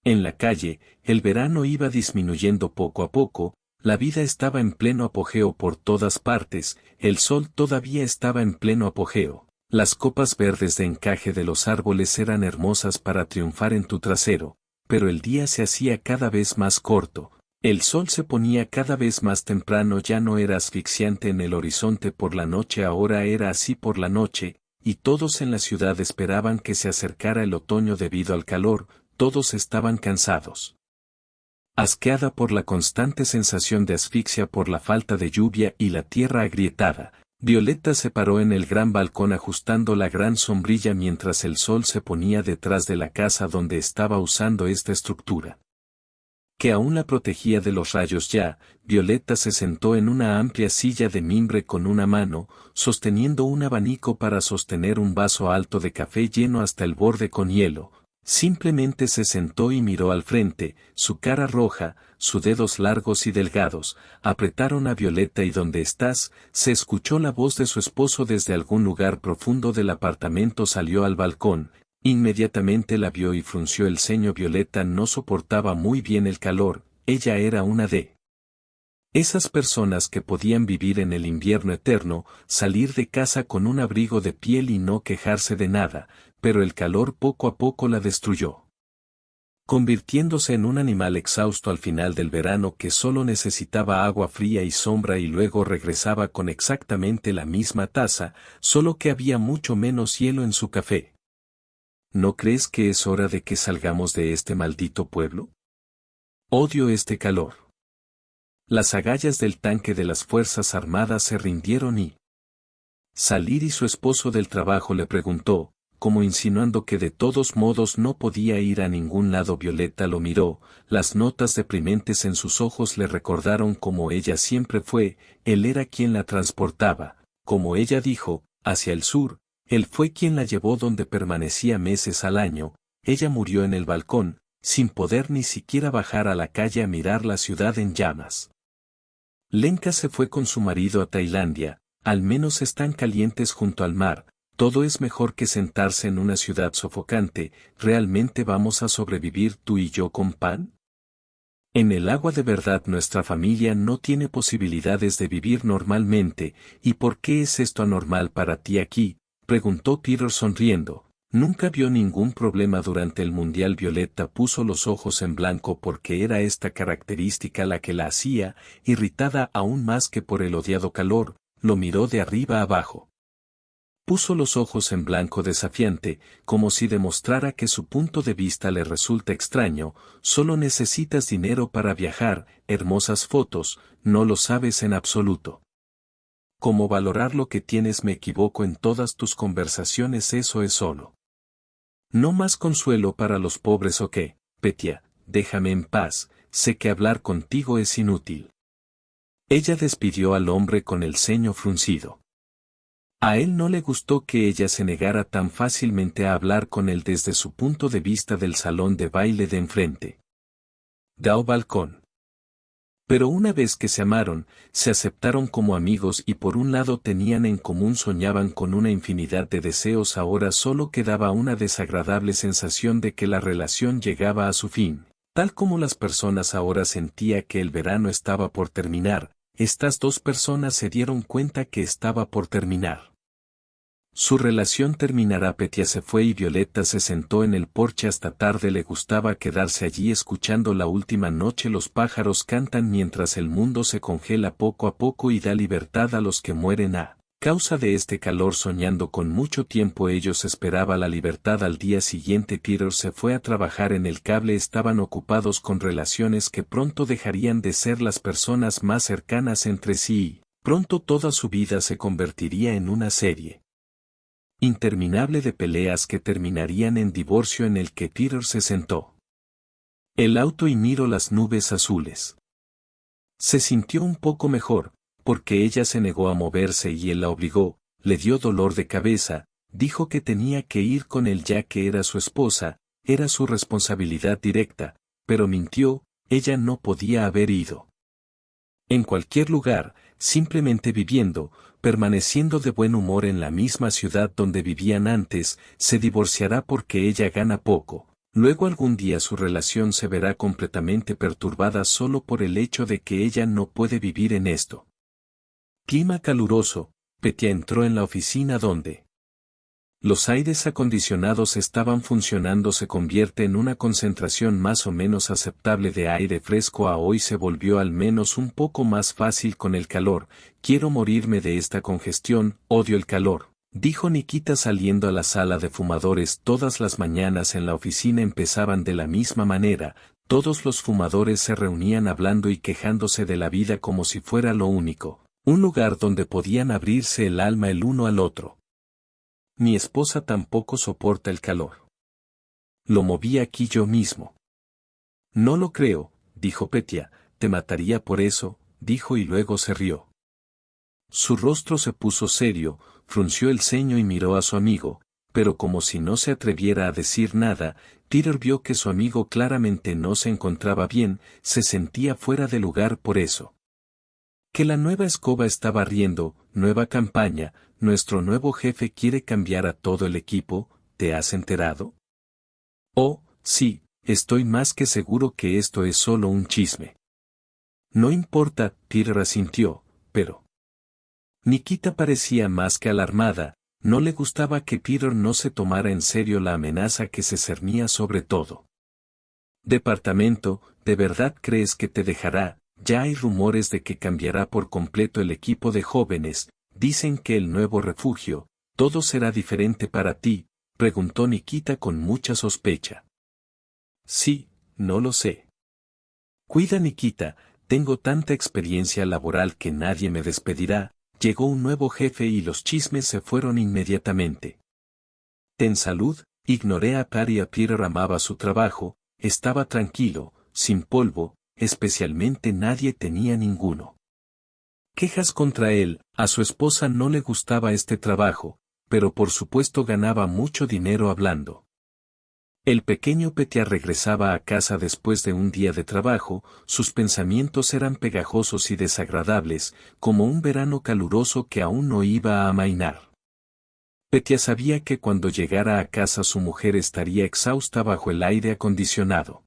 En la calle, el verano iba disminuyendo poco a poco, la vida estaba en pleno apogeo por todas partes, el sol todavía estaba en pleno apogeo. Las copas verdes de encaje de los árboles eran hermosas para triunfar en tu trasero, pero el día se hacía cada vez más corto, el sol se ponía cada vez más temprano, ya no era asfixiante en el horizonte por la noche, ahora era así por la noche, y todos en la ciudad esperaban que se acercara el otoño debido al calor, todos estaban cansados. Asqueada por la constante sensación de asfixia por la falta de lluvia y la tierra agrietada, Violeta se paró en el gran balcón ajustando la gran sombrilla mientras el sol se ponía detrás de la casa donde estaba usando esta estructura, que aún la protegía de los rayos. Ya, Violeta se sentó en una amplia silla de mimbre con una mano, sosteniendo un abanico para sostener un vaso alto de café lleno hasta el borde con hielo. Simplemente se sentó y miró al frente, su cara roja, sus dedos largos y delgados, apretaron a Violeta. ¿Y dónde estás? Se escuchó la voz de su esposo desde algún lugar profundo del apartamento. Salió al balcón, inmediatamente la vio y frunció el ceño. Violeta no soportaba muy bien el calor, ella era una de esas personas que podían vivir en el invierno eterno, salir de casa con un abrigo de piel y no quejarse de nada, pero el calor poco a poco la destruyó, convirtiéndose en un animal exhausto al final del verano que solo necesitaba agua fría y sombra y luego regresaba con exactamente la misma taza, solo que había mucho menos hielo en su café. ¿No crees que es hora de que salgamos de este maldito pueblo? Odio este calor. Las agallas del tanque de las Fuerzas Armadas se rindieron y Salir y su esposo del trabajo le preguntó, como insinuando que de todos modos no podía ir a ningún lado. Violeta lo miró, las notas deprimentes en sus ojos le recordaron cómo ella siempre fue, él era quien la transportaba, como ella dijo, hacia el sur, él fue quien la llevó donde permanecía meses al año, ella murió en el balcón, sin poder ni siquiera bajar a la calle a mirar la ciudad en llamas. Lenka se fue con su marido a Tailandia, al menos están calientes junto al mar, todo es mejor que sentarse en una ciudad sofocante. ¿Realmente vamos a sobrevivir tú y yo con pan? En el agua de verdad nuestra familia no tiene posibilidades de vivir normalmente, ¿y por qué es esto anormal para ti aquí?, preguntó Peter sonriendo. Nunca vio ningún problema durante el mundial. Violeta puso los ojos en blanco porque era esta característica la que la hacía, irritada aún más que por el odiado calor, lo miró de arriba abajo. Puso los ojos en blanco desafiante, como si demostrara que su punto de vista le resulta extraño. Solo necesitas dinero para viajar, hermosas fotos, no lo sabes en absoluto. ¿Cómo valorar lo que tienes? Me equivoco en todas tus conversaciones, eso es solo. ¿No más consuelo para los pobres o qué? Petya, déjame en paz, sé que hablar contigo es inútil. Ella despidió al hombre con el ceño fruncido. A él no le gustó que ella se negara tan fácilmente a hablar con él desde su punto de vista del salón de baile de enfrente. Dao balcón. Pero una vez que se amaron, se aceptaron como amigos y por un lado tenían en común, soñaban con una infinidad de deseos. Ahora solo quedaba una desagradable sensación de que la relación llegaba a su fin. Tal como las personas ahora sentía que el verano estaba por terminar, estas dos personas se dieron cuenta que estaba por terminar. Su relación terminará. Petya se fue y Violeta se sentó en el porche hasta tarde. Le gustaba quedarse allí escuchando la última noche. Los pájaros cantan mientras el mundo se congela poco a poco y da libertad a los que mueren a causa de este calor. Soñando con mucho tiempo ellos esperaba la libertad. Al día siguiente Peter se fue a trabajar en el cable. Estaban ocupados con relaciones que pronto dejarían de ser las personas más cercanas entre sí y pronto toda su vida se convertiría en una serie interminable de peleas que terminarían en divorcio en el que Peter se sentó el auto y miró las nubes azules. Se sintió un poco mejor, porque ella se negó a moverse y él la obligó, le dio dolor de cabeza, dijo que tenía que ir con él ya que era su esposa, era su responsabilidad directa, pero mintió, ella no podía haber ido. En cualquier lugar, simplemente viviendo, permaneciendo de buen humor en la misma ciudad donde vivían antes. Se divorciará porque ella gana poco, Luego algún día su relación se verá completamente perturbada solo por el hecho de que ella no puede vivir en esto. Clima caluroso. Petya entró en la oficina donde los aires acondicionados estaban funcionando. Se convierte en una concentración más o menos aceptable de aire fresco a hoy se volvió al menos un poco más fácil con el calor. Quiero morirme de esta congestión, odio el calor, dijo Nikita saliendo a la sala de fumadores. Todas las mañanas en la oficina empezaban de la misma manera, todos los fumadores se reunían hablando y quejándose de la vida como si fuera lo único, un lugar donde podían abrirse el alma el uno al otro. Mi esposa tampoco soporta el calor. Lo moví aquí yo mismo. No lo creo, dijo Petya, te mataría por eso, dijo y luego se rió. Su rostro se puso serio, frunció el ceño y miró a su amigo, pero como si no se atreviera a decir nada, Peter vio que su amigo claramente no se encontraba bien, se sentía fuera de lugar por eso. Que la nueva escoba estaba riendo, nueva campaña, nuestro nuevo jefe quiere cambiar a todo el equipo, ¿te has enterado? Oh, sí, estoy más que seguro que esto es solo un chisme. No importa, Peter asintió, pero Nikita parecía más que alarmada, no le gustaba que Peter no se tomara en serio la amenaza que se cernía sobre todo. Departamento, ¿de verdad crees que te dejará? Ya hay rumores de que cambiará por completo el equipo de jóvenes, dicen que el nuevo refugio, todo será diferente para ti, preguntó Nikita con mucha sospecha. Sí, no lo sé. Cuida Nikita, tengo tanta experiencia laboral que nadie me despedirá, llegó un nuevo jefe y los chismes se fueron inmediatamente. Ten salud, ignoré a Pat y a Peter amaba su trabajo, estaba tranquilo, sin polvo, especialmente nadie tenía ninguno. Quejas contra él, a su esposa no le gustaba este trabajo, pero por supuesto ganaba mucho dinero hablando. El pequeño Petya regresaba a casa después de un día de trabajo, sus pensamientos eran pegajosos y desagradables, como un verano caluroso que aún no iba a amainar. Petya sabía que cuando llegara a casa su mujer estaría exhausta bajo el aire acondicionado.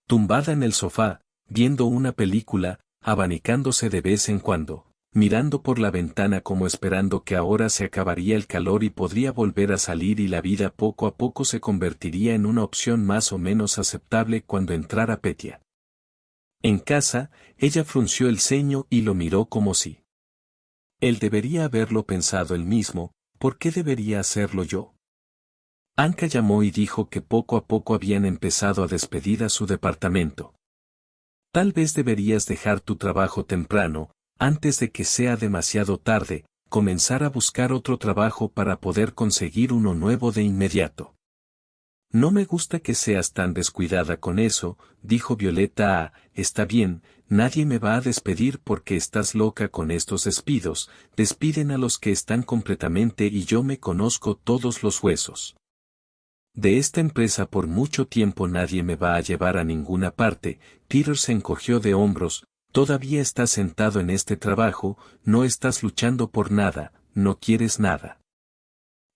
Tumbada en el sofá, viendo una película, abanicándose de vez en cuando, mirando por la ventana como esperando que ahora se acabaría el calor y podría volver a salir y la vida poco a poco se convertiría en una opción más o menos aceptable cuando entrara Petya. En casa, ella frunció el ceño y lo miró como si él debería haberlo pensado él mismo, ¿por qué debería hacerlo yo? Anka llamó y dijo que poco a poco habían empezado a despedir a su departamento. Tal vez deberías dejar tu trabajo temprano, antes de que sea demasiado tarde, comenzar a buscar otro trabajo para poder conseguir uno nuevo de inmediato. No me gusta que seas tan descuidada con eso, dijo Violeta. Está bien, nadie me va a despedir porque estás loca con estos despidos, despiden a los que están completamente y yo me conozco todos los huesos. De esta empresa por mucho tiempo nadie me va a llevar a ninguna parte. Peter se encogió de hombros, todavía estás sentado en este trabajo, no estás luchando por nada, no quieres nada.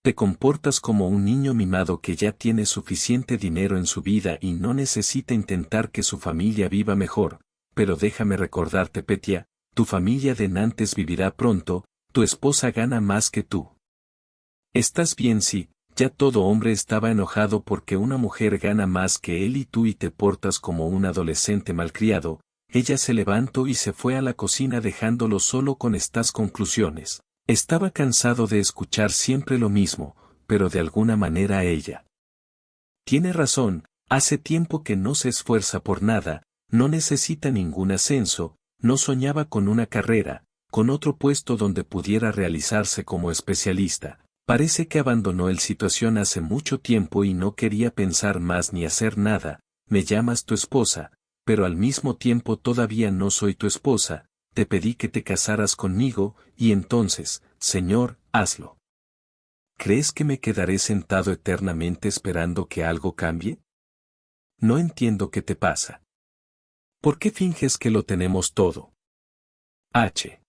Te comportas como un niño mimado que ya tiene suficiente dinero en su vida y no necesita intentar que su familia viva mejor, pero déjame recordarte Petya, tu familia de Nantes vivirá pronto, tu esposa gana más que tú. ¿Estás bien? Sí. Ya todo hombre estaba enojado porque una mujer gana más que él y tú y te portas como un adolescente malcriado. Ella se levantó y se fue a la cocina dejándolo solo con estas conclusiones. Estaba cansado de escuchar siempre lo mismo, pero de alguna manera ella tiene razón, hace tiempo que no se esfuerza por nada, no necesita ningún ascenso, no soñaba con una carrera, con otro puesto donde pudiera realizarse como especialista. Parece que abandonó la situación hace mucho tiempo y no quería pensar más ni hacer nada. Me llamas tu esposa, pero al mismo tiempo todavía no soy tu esposa, te pedí que te casaras conmigo, y entonces, Señor, hazlo. ¿Crees que me quedaré sentado eternamente esperando que algo cambie? No entiendo qué te pasa. ¿Por qué finges que lo tenemos todo? H.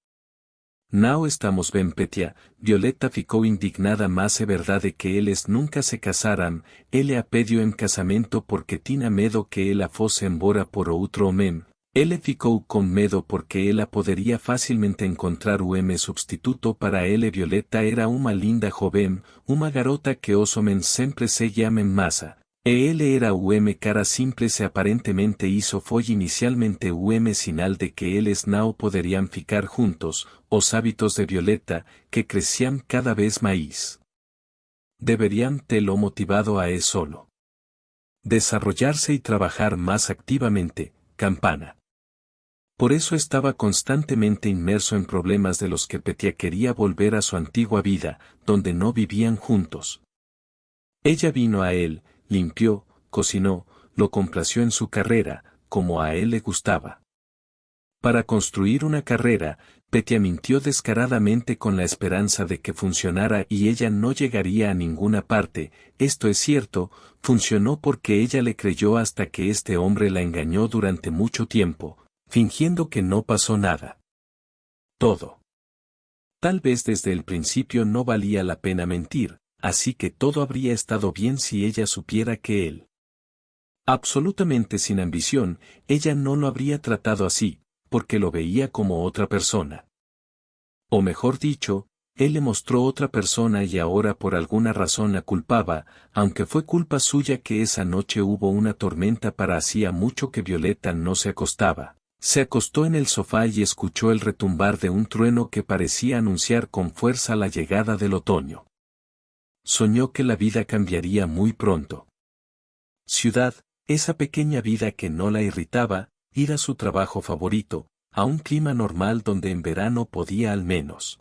No estamos ben Petya, Violeta ficou indignada mas é verdade que eles nunca se casaram, ele a pediu em casamento porque tinha medo que ela fosse embora por outro homem. Ele ficou com medo porque ela poderia facilmente encontrar o M substituto para ele. Violeta era uma linda jovem, uma garota que os homens sempre se llamen massa. E ele era o M cara simples e aparentemente isso foi inicialmente o M sinal de que eles não poderiam ficar juntos. Os hábitos de Violeta, que crecían cada vez más, deberían tê-lo motivado a solo desarrollarse y trabajar más activamente. Campana. Por eso estaba constantemente inmerso en problemas de los que Petya quería volver a su antigua vida, donde no vivían juntos. Ella vino a él, limpió, cocinó, lo complació en su carrera, como a él le gustaba. Para construir una carrera, Petya mintió descaradamente con la esperanza de que funcionara y ella no llegaría a ninguna parte. Esto es cierto, funcionó porque ella le creyó hasta que este hombre la engañó durante mucho tiempo, fingiendo que no pasó nada. Todo. Tal vez desde el principio no valía la pena mentir, así que todo habría estado bien si ella supiera que él. Absolutamente sin ambición, ella no lo habría tratado así, porque lo veía como otra persona. O mejor dicho, él le mostró otra persona y ahora por alguna razón la culpaba, aunque fue culpa suya que esa noche hubo una tormenta. Para hacía mucho que Violeta no se acostaba. Se acostó en el sofá y escuchó el retumbar de un trueno que parecía anunciar con fuerza la llegada del otoño. Soñó que la vida cambiaría muy pronto. Ciudad, esa pequeña vida que no la irritaba, ir a su trabajo favorito, a un clima normal donde en verano podía al menos.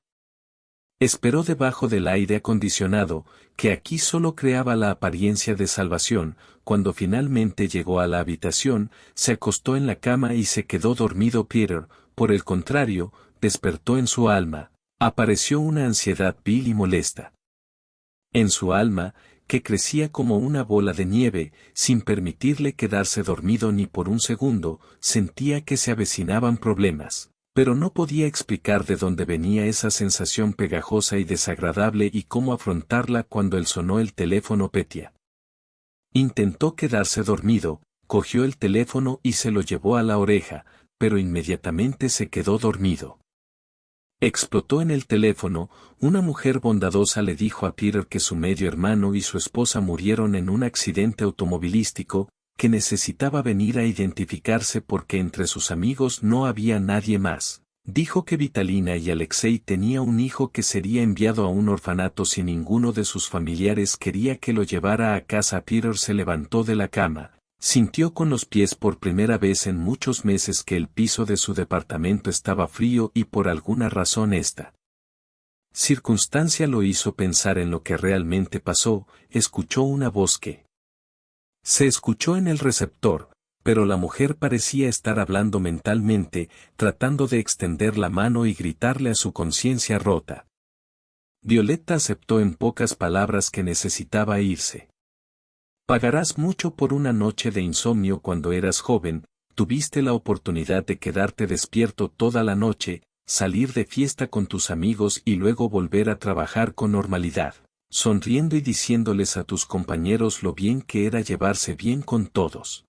Esperó debajo del aire acondicionado, que aquí solo creaba la apariencia de salvación. Cuando finalmente llegó a la habitación, se acostó en la cama y se quedó dormido. Peter, por el contrario, despertó en su alma. Apareció una ansiedad vil y molesta. En su alma, que crecía como una bola de nieve, sin permitirle quedarse dormido ni por un segundo, sentía que se avecinaban problemas. Pero no podía explicar de dónde venía esa sensación pegajosa y desagradable y cómo afrontarla cuando él sonó el teléfono. Petya intentó quedarse dormido, cogió el teléfono y se lo llevó a la oreja, pero inmediatamente se quedó dormido. Explotó en el teléfono. Una mujer bondadosa le dijo a Peter que su medio hermano y su esposa murieron en un accidente automovilístico, que necesitaba venir a identificarse porque entre sus amigos no había nadie más. Dijo que Vitalina y Alexei tenía un hijo que sería enviado a un orfanato si ninguno de sus familiares quería que lo llevara a casa. Peter se levantó de la cama. Sintió con los pies por primera vez en muchos meses que el piso de su departamento estaba frío y por alguna razón esta circunstancia lo hizo pensar en lo que realmente pasó. Escuchó una voz que se escuchó en el receptor, pero la mujer parecía estar hablando mentalmente, tratando de extender la mano y gritarle a su conciencia rota. Violeta aceptó en pocas palabras que necesitaba irse. Pagarás mucho por una noche de insomnio. Cuando eras joven, tuviste la oportunidad de quedarte despierto toda la noche, salir de fiesta con tus amigos y luego volver a trabajar con normalidad, sonriendo y diciéndoles a tus compañeros lo bien que era llevarse bien con todos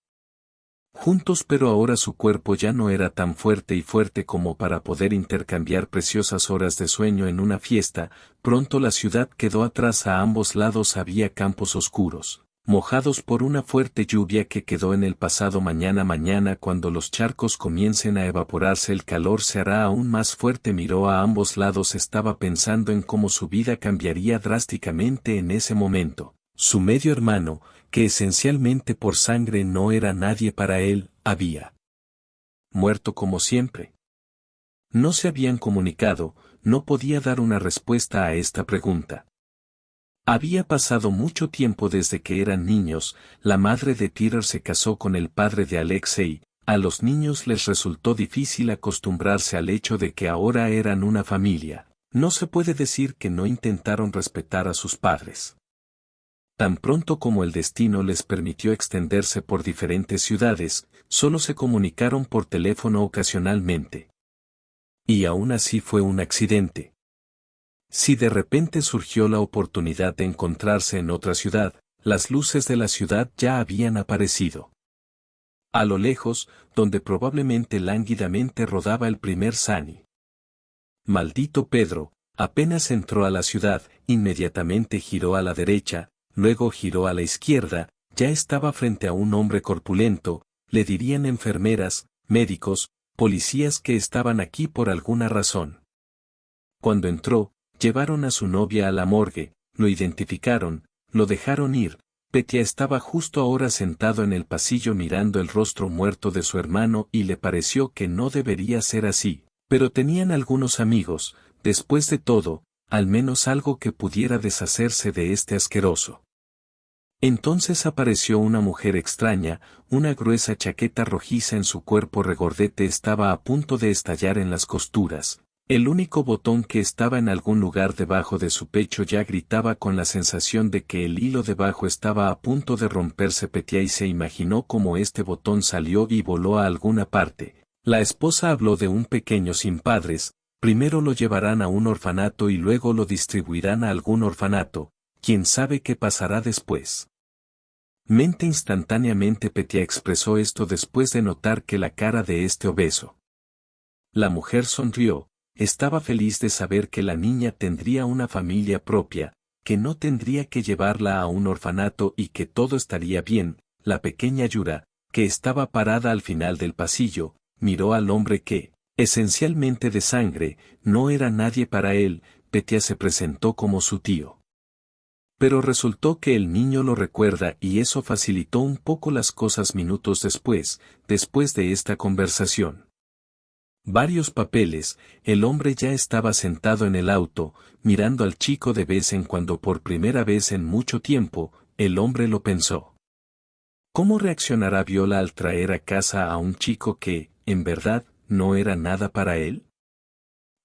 juntos. Pero ahora su cuerpo ya no era tan fuerte y fuerte como para poder intercambiar preciosas horas de sueño en una fiesta. Pronto la ciudad quedó atrás. A ambos lados había campos oscuros, mojados por una fuerte lluvia que quedó en el pasado. Mañana cuando los charcos comiencen a evaporarse el calor se hará aún más fuerte. Miró a ambos lados. Estaba pensando en cómo su vida cambiaría drásticamente en ese momento. Su medio hermano, que esencialmente por sangre no era nadie para él, había muerto como siempre. No se habían comunicado, no podía dar una respuesta a esta pregunta. Había pasado mucho tiempo desde que eran niños. La madre de Peter se casó con el padre de Alexei. A los niños les resultó difícil acostumbrarse al hecho de que ahora eran una familia. No se puede decir que no intentaron respetar a sus padres. Tan pronto como el destino les permitió extenderse por diferentes ciudades, solo se comunicaron por teléfono ocasionalmente. Y aún así fue un accidente. Si de repente surgió la oportunidad de encontrarse en otra ciudad, las luces de la ciudad ya habían aparecido. A lo lejos, donde probablemente lánguidamente rodaba el primer Sani. Maldito Pedro, apenas entró a la ciudad, inmediatamente giró a la derecha, luego giró a la izquierda, ya estaba frente a un hombre corpulento, le dirían enfermeras, médicos, policías que estaban aquí por alguna razón. Cuando entró, llevaron a su novia a la morgue, lo identificaron, lo dejaron ir. Petya estaba justo ahora sentado en el pasillo mirando el rostro muerto de su hermano y le pareció que no debería ser así, pero tenían algunos amigos, después de todo, al menos algo que pudiera deshacerse de este asqueroso. Entonces apareció una mujer extraña, una gruesa chaqueta rojiza en su cuerpo regordete estaba a punto de estallar en las costuras. El único botón que estaba en algún lugar debajo de su pecho ya gritaba con la sensación de que el hilo debajo estaba a punto de romperse. Petya y se imaginó cómo este botón salió y voló a alguna parte. La esposa habló de un pequeño sin padres, primero lo llevarán a un orfanato y luego lo distribuirán a algún orfanato, quién sabe qué pasará después. Mente instantáneamente Petya expresó esto después de notar que la cara de este obeso. La mujer sonrió. Estaba feliz de saber que la niña tendría una familia propia, que no tendría que llevarla a un orfanato y que todo estaría bien. La pequeña Yura, que estaba parada al final del pasillo, miró al hombre que, esencialmente de sangre, no era nadie para él. Petya se presentó como su tío. Pero resultó que el niño lo recuerda y eso facilitó un poco las cosas minutos después de esta conversación. Varios papeles, el hombre ya estaba sentado en el auto, mirando al chico de vez en cuando por primera vez en mucho tiempo, el hombre lo pensó. ¿Cómo reaccionará Viola al traer a casa a un chico que, en verdad, no era nada para él?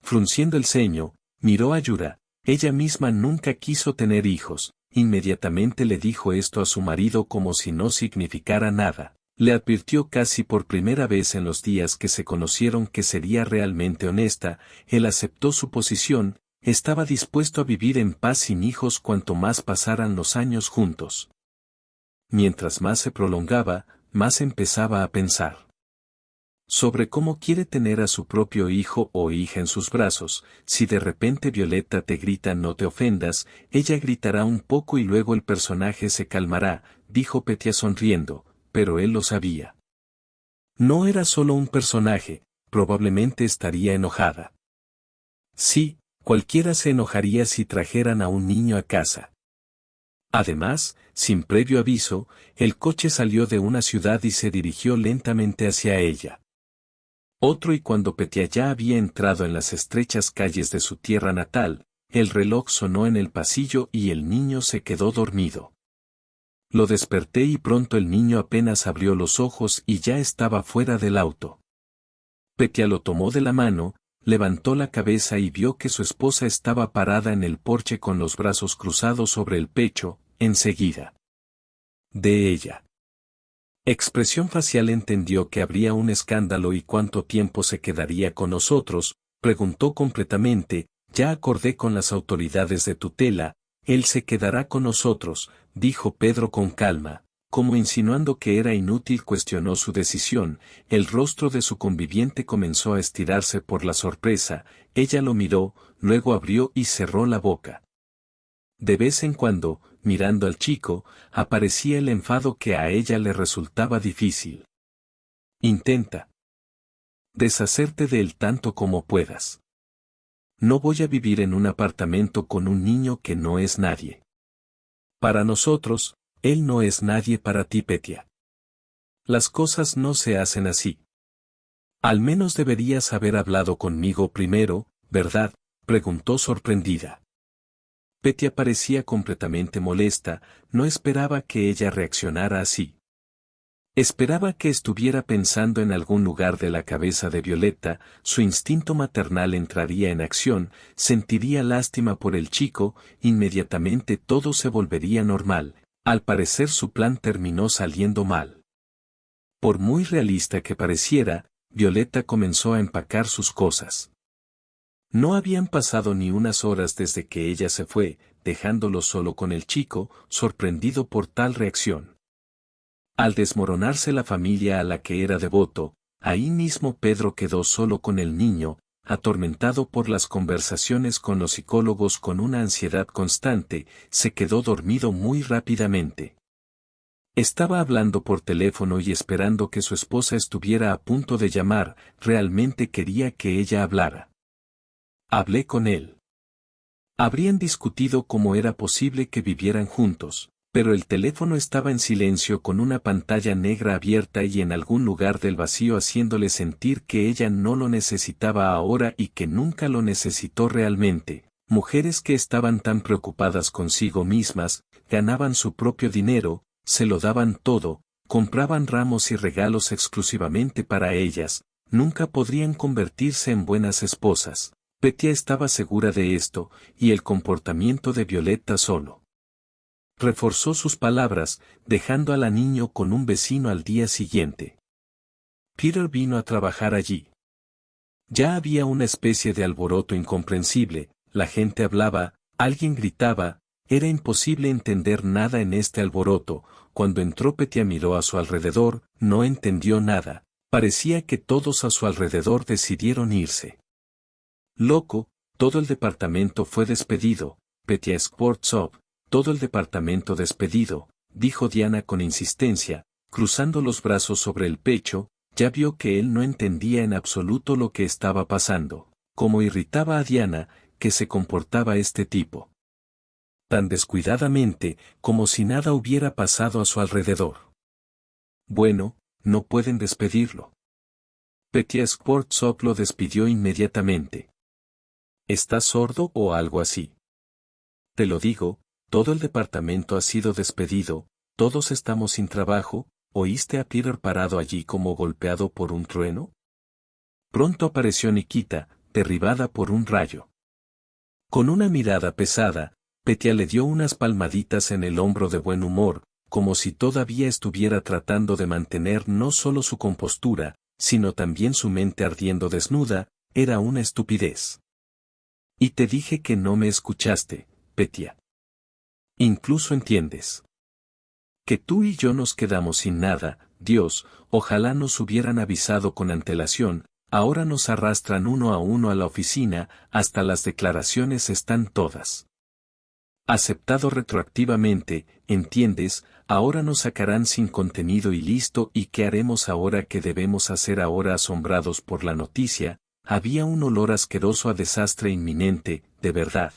Frunciendo el ceño, miró a Yura, ella misma nunca quiso tener hijos, inmediatamente le dijo esto a su marido como si no significara nada. Le advirtió casi por primera vez en los días que se conocieron que sería realmente honesta, él aceptó su posición, estaba dispuesto a vivir en paz sin hijos cuanto más pasaran los años juntos. Mientras más se prolongaba, más empezaba a pensar sobre cómo quiere tener a su propio hijo o hija en sus brazos. Si de repente Violeta te grita no te ofendas, ella gritará un poco y luego el personaje se calmará, dijo Petya sonriendo. Pero él lo sabía. No era solo un personaje, probablemente estaría enojada. Sí, cualquiera se enojaría si trajeran a un niño a casa. Además, sin previo aviso, el coche salió de una ciudad y se dirigió lentamente hacia ella. Otro y cuando Petya ya había entrado en las estrechas calles de su tierra natal, el reloj sonó en el pasillo y el niño se quedó dormido. Lo desperté y pronto el niño apenas abrió los ojos y ya estaba fuera del auto. Petya lo tomó de la mano, levantó la cabeza y vio que su esposa estaba parada en el porche con los brazos cruzados sobre el pecho, enseguida de ella. Expresión facial entendió que habría un escándalo y cuánto tiempo se quedaría con nosotros, preguntó completamente, ya acordé con las autoridades de tutela. Él se quedará con nosotros, dijo Pedro con calma, como insinuando que era inútil cuestionó su decisión. El rostro de su conviviente comenzó a estirarse por la sorpresa, ella lo miró, luego abrió y cerró la boca. De vez en cuando, mirando al chico, aparecía el enfado que a ella le resultaba difícil. Intenta deshacerte de él tanto como puedas. No voy a vivir en un apartamento con un niño que no es nadie. Para nosotros, él no es nadie para ti, Petya. Las cosas no se hacen así. Al menos deberías haber hablado conmigo primero, ¿verdad?, preguntó sorprendida. Petya parecía completamente molesta, no esperaba que ella reaccionara así. Esperaba que estuviera pensando en algún lugar de la cabeza de Violeta, su instinto maternal entraría en acción, sentiría lástima por el chico, inmediatamente todo se volvería normal. Al parecer su plan terminó saliendo mal. Por muy realista que pareciera, Violeta comenzó a empacar sus cosas. No habían pasado ni unas horas desde que ella se fue, dejándolo solo con el chico, sorprendido por tal reacción. Al desmoronarse la familia a la que era devoto, ahí mismo Pedro quedó solo con el niño, atormentado por las conversaciones con los psicólogos con una ansiedad constante, se quedó dormido muy rápidamente. Estaba hablando por teléfono y esperando que su esposa estuviera a punto de llamar, realmente quería que ella hablara. Hablé con él. Habrían discutido cómo era posible que vivieran juntos, pero el teléfono estaba en silencio con una pantalla negra abierta y en algún lugar del vacío haciéndole sentir que ella no lo necesitaba ahora y que nunca lo necesitó realmente. Mujeres que estaban tan preocupadas consigo mismas, ganaban su propio dinero, se lo daban todo, compraban ramos y regalos exclusivamente para ellas, nunca podrían convertirse en buenas esposas. Petya estaba segura de esto, y el comportamiento de Violetta solo reforzó sus palabras, dejando a la niña con un vecino al día siguiente. Peter vino a trabajar allí. Ya había una especie de alboroto incomprensible, la gente hablaba, alguien gritaba, era imposible entender nada en este alboroto. Cuando entró Petya miró a su alrededor, no entendió nada, parecía que todos a su alrededor decidieron irse. Loco, todo el departamento fue despedido, Petya Skvortsov, todo el departamento despedido, dijo Diana con insistencia, cruzando los brazos sobre el pecho, ya vio que él no entendía en absoluto lo que estaba pasando, cómo irritaba a Diana, que se comportaba este tipo tan descuidadamente, como si nada hubiera pasado a su alrededor. Bueno, no pueden despedirlo. Petya Skvortsov lo despidió inmediatamente. ¿Estás sordo o algo así? Te lo digo, todo el departamento ha sido despedido, todos estamos sin trabajo. ¿Oíste a Peter parado allí como golpeado por un trueno? Pronto apareció Nikita, derribada por un rayo. Con una mirada pesada, Petya le dio unas palmaditas en el hombro de buen humor, como si todavía estuviera tratando de mantener no solo su compostura, sino también su mente ardiendo desnuda. Era una estupidez. Y te dije que no me escuchaste, Petya. Incluso entiendes que tú y yo nos quedamos sin nada. Dios, ojalá nos hubieran avisado con antelación. Ahora nos arrastran uno a la oficina, hasta las declaraciones están todas aceptado retroactivamente, ¿entiendes? Ahora nos sacarán sin contenido y listo. ¿Y qué haremos ahora? ¿Qué debemos hacer ahora? Asombrados por la noticia, había un olor asqueroso a desastre inminente, de verdad.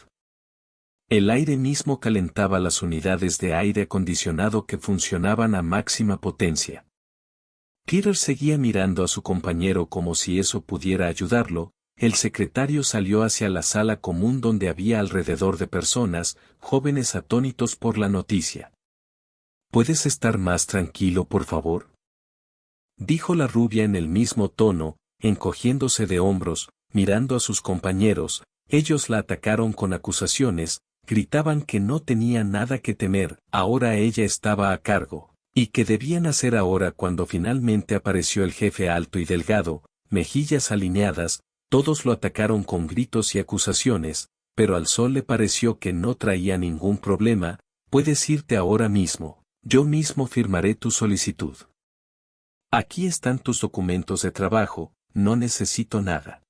El aire mismo calentaba las unidades de aire acondicionado que funcionaban a máxima potencia. Peter seguía mirando a su compañero como si eso pudiera ayudarlo. El secretario salió hacia la sala común donde había alrededor de personas, jóvenes atónitos por la noticia. ¿Puedes estar más tranquilo, por favor?, dijo la rubia en el mismo tono, encogiéndose de hombros, mirando a sus compañeros. Ellos la atacaron con acusaciones, gritaban que no tenía nada que temer, ahora ella estaba a cargo. ¿Y qué debían hacer ahora? Cuando finalmente apareció el jefe alto y delgado, mejillas alineadas, todos lo atacaron con gritos y acusaciones, pero al sol le pareció que no traía ningún problema. Puedes irte ahora mismo, yo mismo firmaré tu solicitud. Aquí están tus documentos de trabajo, no necesito nada.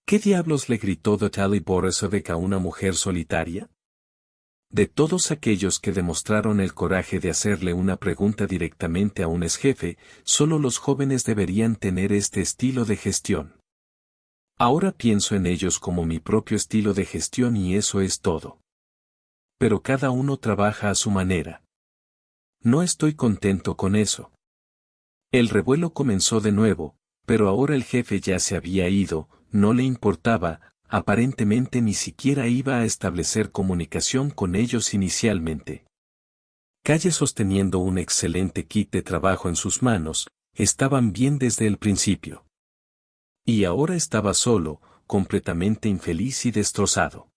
¿Qué diablos le gritó Natalie Borisovich a una mujer solitaria? De todos aquellos que demostraron el coraje de hacerle una pregunta directamente a un exjefe, solo los jóvenes deberían tener este estilo de gestión. Ahora pienso en ellos como mi propio estilo de gestión y eso es todo. Pero cada uno trabaja a su manera. No estoy contento con eso. El revuelo comenzó de nuevo, pero ahora el jefe ya se había ido, no le importaba, aparentemente ni siquiera iba a establecer comunicación con ellos inicialmente. Calle sosteniendo un excelente kit de trabajo en sus manos, estaban bien desde el principio. Y ahora estaba solo, completamente infeliz y destrozado.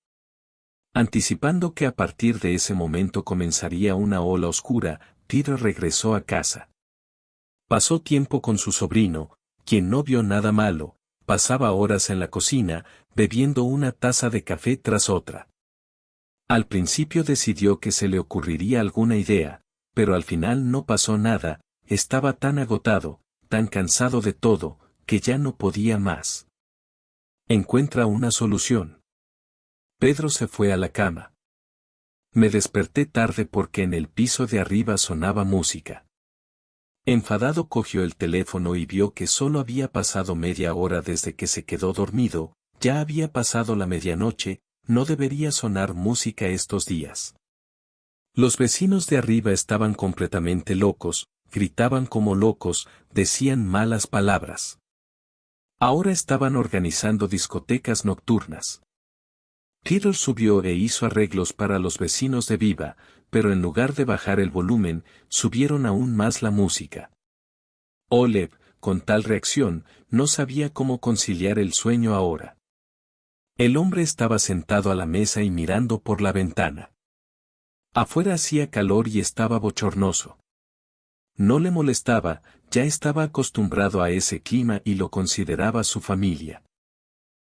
Anticipando que a partir de ese momento comenzaría una ola oscura, Peter regresó a casa. Pasó tiempo con su sobrino, quien no vio nada malo, pasaba horas en la cocina, bebiendo una taza de café tras otra. Al principio decidió que se le ocurriría alguna idea, pero al final no pasó nada, estaba tan agotado, tan cansado de todo, que ya no podía más. Encuentra una solución. Pedro se fue a la cama. Me desperté tarde porque en el piso de arriba sonaba música. Enfadado cogió el teléfono y vio que solo había pasado media hora desde que se quedó dormido, ya había pasado la medianoche, no debería sonar música estos días. Los vecinos de arriba estaban completamente locos, gritaban como locos, decían malas palabras. Ahora estaban organizando discotecas nocturnas. Peter subió e hizo arreglos para los vecinos de Viva, pero en lugar de bajar el volumen, subieron aún más la música. Oleg, con tal reacción, no sabía cómo conciliar el sueño ahora. El hombre estaba sentado a la mesa y mirando por la ventana. Afuera hacía calor y estaba bochornoso. No le molestaba, ya estaba acostumbrado a ese clima y lo consideraba su familia.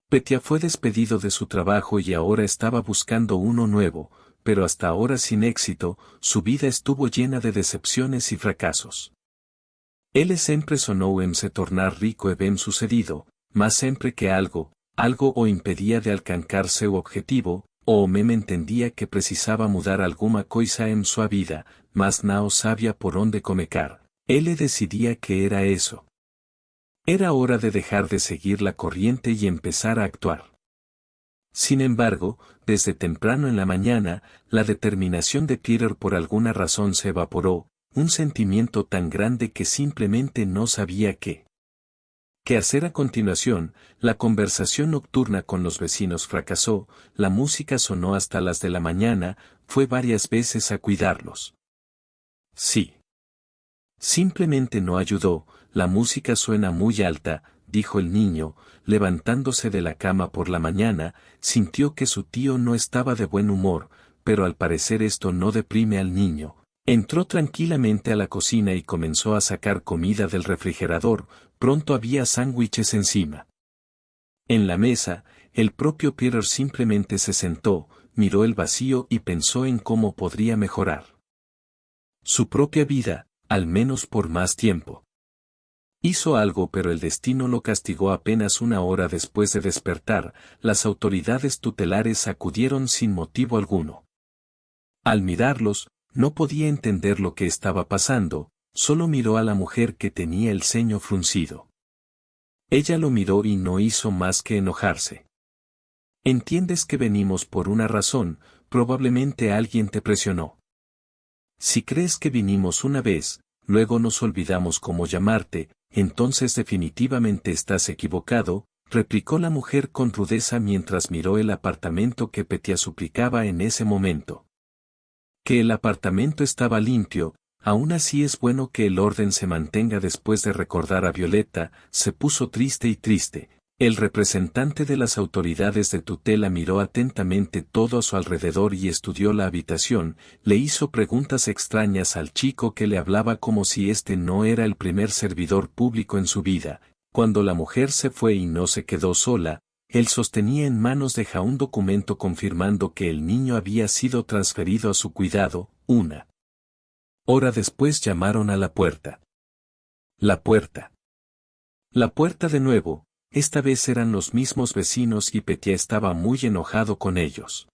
Petya fue despedido de su trabajo y ahora estaba buscando uno nuevo, pero hasta ahora sin éxito, su vida estuvo llena de decepciones y fracasos. Él sempre sonou en se tornar rico e ben sucedido, mas sempre que algo o impedía de alcanzar seu objetivo, o mem entendía que precisaba mudar alguma coisa en su vida, mas não sabía por onde começar. Él le decidía que era eso. Era hora de dejar de seguir la corriente y empezar a actuar. Sin embargo, desde temprano en la mañana, la determinación de Peter por alguna razón se evaporó, un sentimiento tan grande que simplemente no sabía qué hacer a continuación. La conversación nocturna con los vecinos fracasó, la música sonó hasta las de la mañana, fue varias veces a cuidarlos. Sí. Simplemente no ayudó, la música suena muy alta, dijo el niño, levantándose de la cama por la mañana, sintió que su tío no estaba de buen humor, pero al parecer esto no deprime al niño. Entró tranquilamente a la cocina y comenzó a sacar comida del refrigerador, pronto había sándwiches encima. En la mesa, el propio Peter simplemente se sentó, miró el vacío y pensó en cómo podría mejorar su propia vida, al menos por más tiempo. Hizo algo pero el destino lo castigó apenas una hora después de despertar, las autoridades tutelares acudieron sin motivo alguno. Al mirarlos, no podía entender lo que estaba pasando, solo miró a la mujer que tenía el ceño fruncido. Ella lo miró y no hizo más que enojarse. Entiendes que venimos por una razón, probablemente alguien te presionó. Si crees que vinimos una vez, luego nos olvidamos cómo llamarte, entonces definitivamente estás equivocado, replicó la mujer con rudeza mientras miró el apartamento que Petya suplicaba en ese momento. Que el apartamento estaba limpio, aún así es bueno que el orden se mantenga. Después de recordar a Violeta, se puso triste y triste. El representante de las autoridades de tutela miró atentamente todo a su alrededor y estudió la habitación, le hizo preguntas extrañas al chico que le hablaba como si este no era el primer servidor público en su vida. Cuando la mujer se fue y no se quedó sola, él sostenía en manos de Ja un documento confirmando que el niño había sido transferido a su cuidado. Una hora después llamaron a la puerta. La puerta de nuevo. Esta vez eran los mismos vecinos y Petya estaba muy enojado con ellos.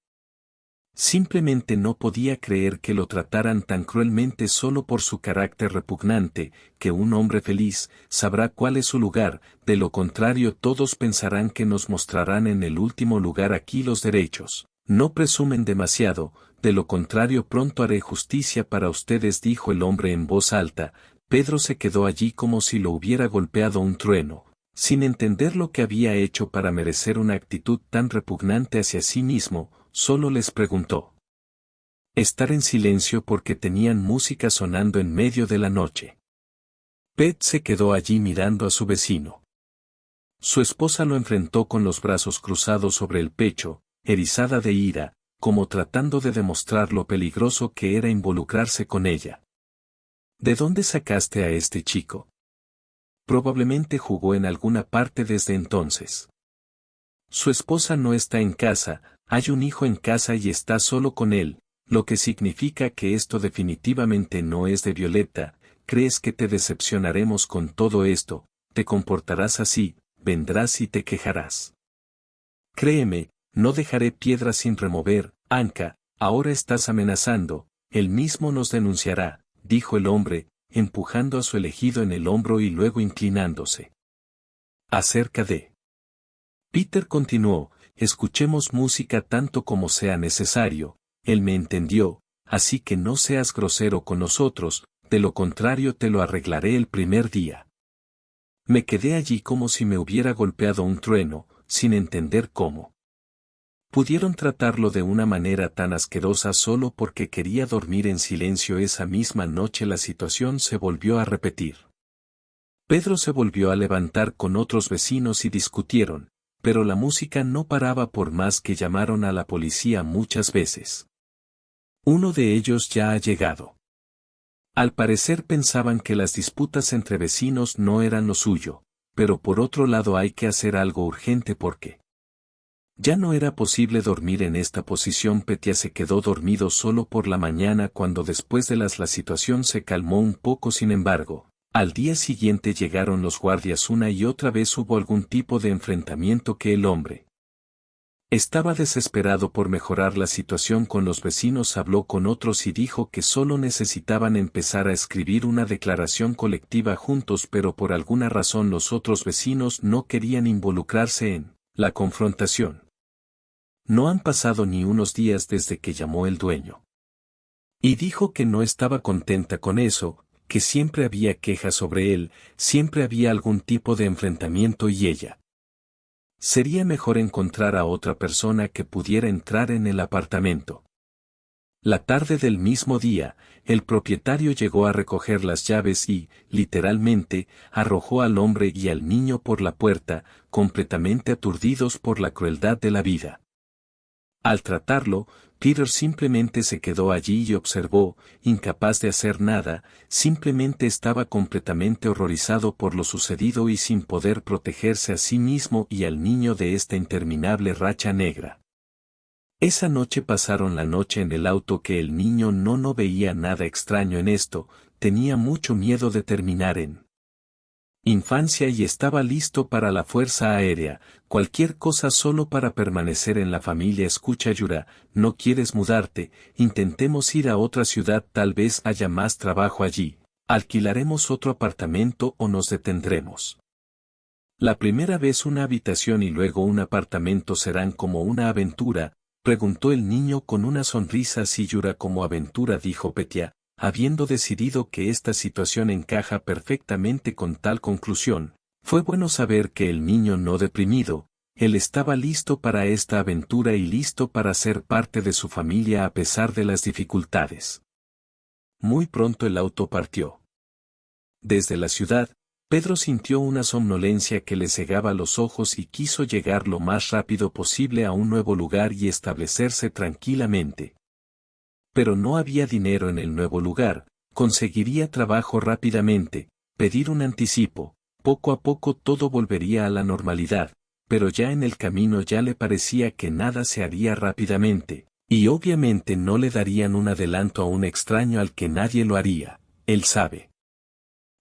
Simplemente no podía creer que lo trataran tan cruelmente solo por su carácter repugnante, que un hombre feliz sabrá cuál es su lugar, de lo contrario todos pensarán que nos mostrarán en el último lugar. Aquí los derechos no presumen demasiado, de lo contrario pronto haré justicia para ustedes, dijo el hombre en voz alta. Pedro se quedó allí como si lo hubiera golpeado un trueno. Sin entender lo que había hecho para merecer una actitud tan repugnante hacia sí mismo, solo les preguntó. Estar en silencio porque tenían música sonando en medio de la noche. Pet se quedó allí mirando a su vecino. Su esposa lo enfrentó con los brazos cruzados sobre el pecho, erizada de ira, como tratando de demostrar lo peligroso que era involucrarse con ella. ¿De dónde sacaste a este chico? Probablemente jugó en alguna parte desde entonces. Su esposa no está en casa, hay un hijo en casa y está solo con él, lo que significa que esto definitivamente no es de Violeta. ¿Crees que te decepcionaremos con todo esto? Te comportarás así, vendrás y te quejarás. Créeme, no dejaré piedra sin remover. Anka, ahora estás amenazando, él mismo nos denunciará, dijo el hombre, empujando a su elegido en el hombro y luego inclinándose. Acerca de... Peter continuó, escuchemos música tanto como sea necesario, él me entendió, así que no seas grosero con nosotros, de lo contrario te lo arreglaré el primer día. Me quedé allí como si me hubiera golpeado un trueno, sin entender cómo. Pudieron tratarlo de una manera tan asquerosa solo porque quería dormir en silencio. Esa misma noche la situación se volvió a repetir. Pedro se volvió a levantar con otros vecinos y discutieron, pero la música no paraba por más que llamaron a la policía muchas veces. Uno de ellos ya ha llegado. Al parecer pensaban que las disputas entre vecinos no eran lo suyo, pero por otro lado hay que hacer algo urgente porque ya no era posible dormir en esta posición. Petya se quedó dormido solo por la mañana cuando después de la situación se calmó un poco. Sin embargo, al día siguiente llegaron los guardias una y otra vez. Hubo algún tipo de enfrentamiento que el hombre estaba desesperado por mejorar la situación con los vecinos. Habló con otros y dijo que solo necesitaban empezar a escribir una declaración colectiva juntos, pero por alguna razón los otros vecinos no querían involucrarse en la confrontación. No han pasado ni unos días desde que llamó el dueño. Y dijo que no estaba contenta con eso, que siempre había quejas sobre él, siempre había algún tipo de enfrentamiento y ella. Sería mejor encontrar a otra persona que pudiera entrar en el apartamento. La tarde del mismo día, el propietario llegó a recoger las llaves y, literalmente, arrojó al hombre y al niño por la puerta, completamente aturdidos por la crueldad de la vida. Al tratarlo, Peter simplemente se quedó allí y observó, incapaz de hacer nada, simplemente estaba completamente horrorizado por lo sucedido y sin poder protegerse a sí mismo y al niño de esta interminable racha negra. Esa noche pasaron la noche en el auto. Que el niño no veía nada extraño en esto, tenía mucho miedo de terminar en infancia y estaba listo para la fuerza aérea, cualquier cosa solo para permanecer en la familia. Escucha Yura, ¿no quieres mudarte? Intentemos ir a otra ciudad, tal vez haya más trabajo allí. Alquilaremos otro apartamento o nos detendremos. La primera vez una habitación y luego un apartamento serán como una aventura, preguntó el niño con una sonrisa. Sí, Yura, como aventura, dijo Petya, habiendo decidido que esta situación encaja perfectamente con tal conclusión. Fue bueno saber que el niño no deprimido, él estaba listo para esta aventura y listo para ser parte de su familia a pesar de las dificultades. Muy pronto el auto partió. Desde la ciudad, Pedro sintió una somnolencia que le cegaba los ojos y quiso llegar lo más rápido posible a un nuevo lugar y establecerse tranquilamente. Pero no había dinero en el nuevo lugar, conseguiría trabajo rápidamente, pedir un anticipo, poco a poco todo volvería a la normalidad, pero ya en el camino ya le parecía que nada se haría rápidamente, y obviamente no le darían un adelanto a un extraño al que nadie lo haría, él sabe.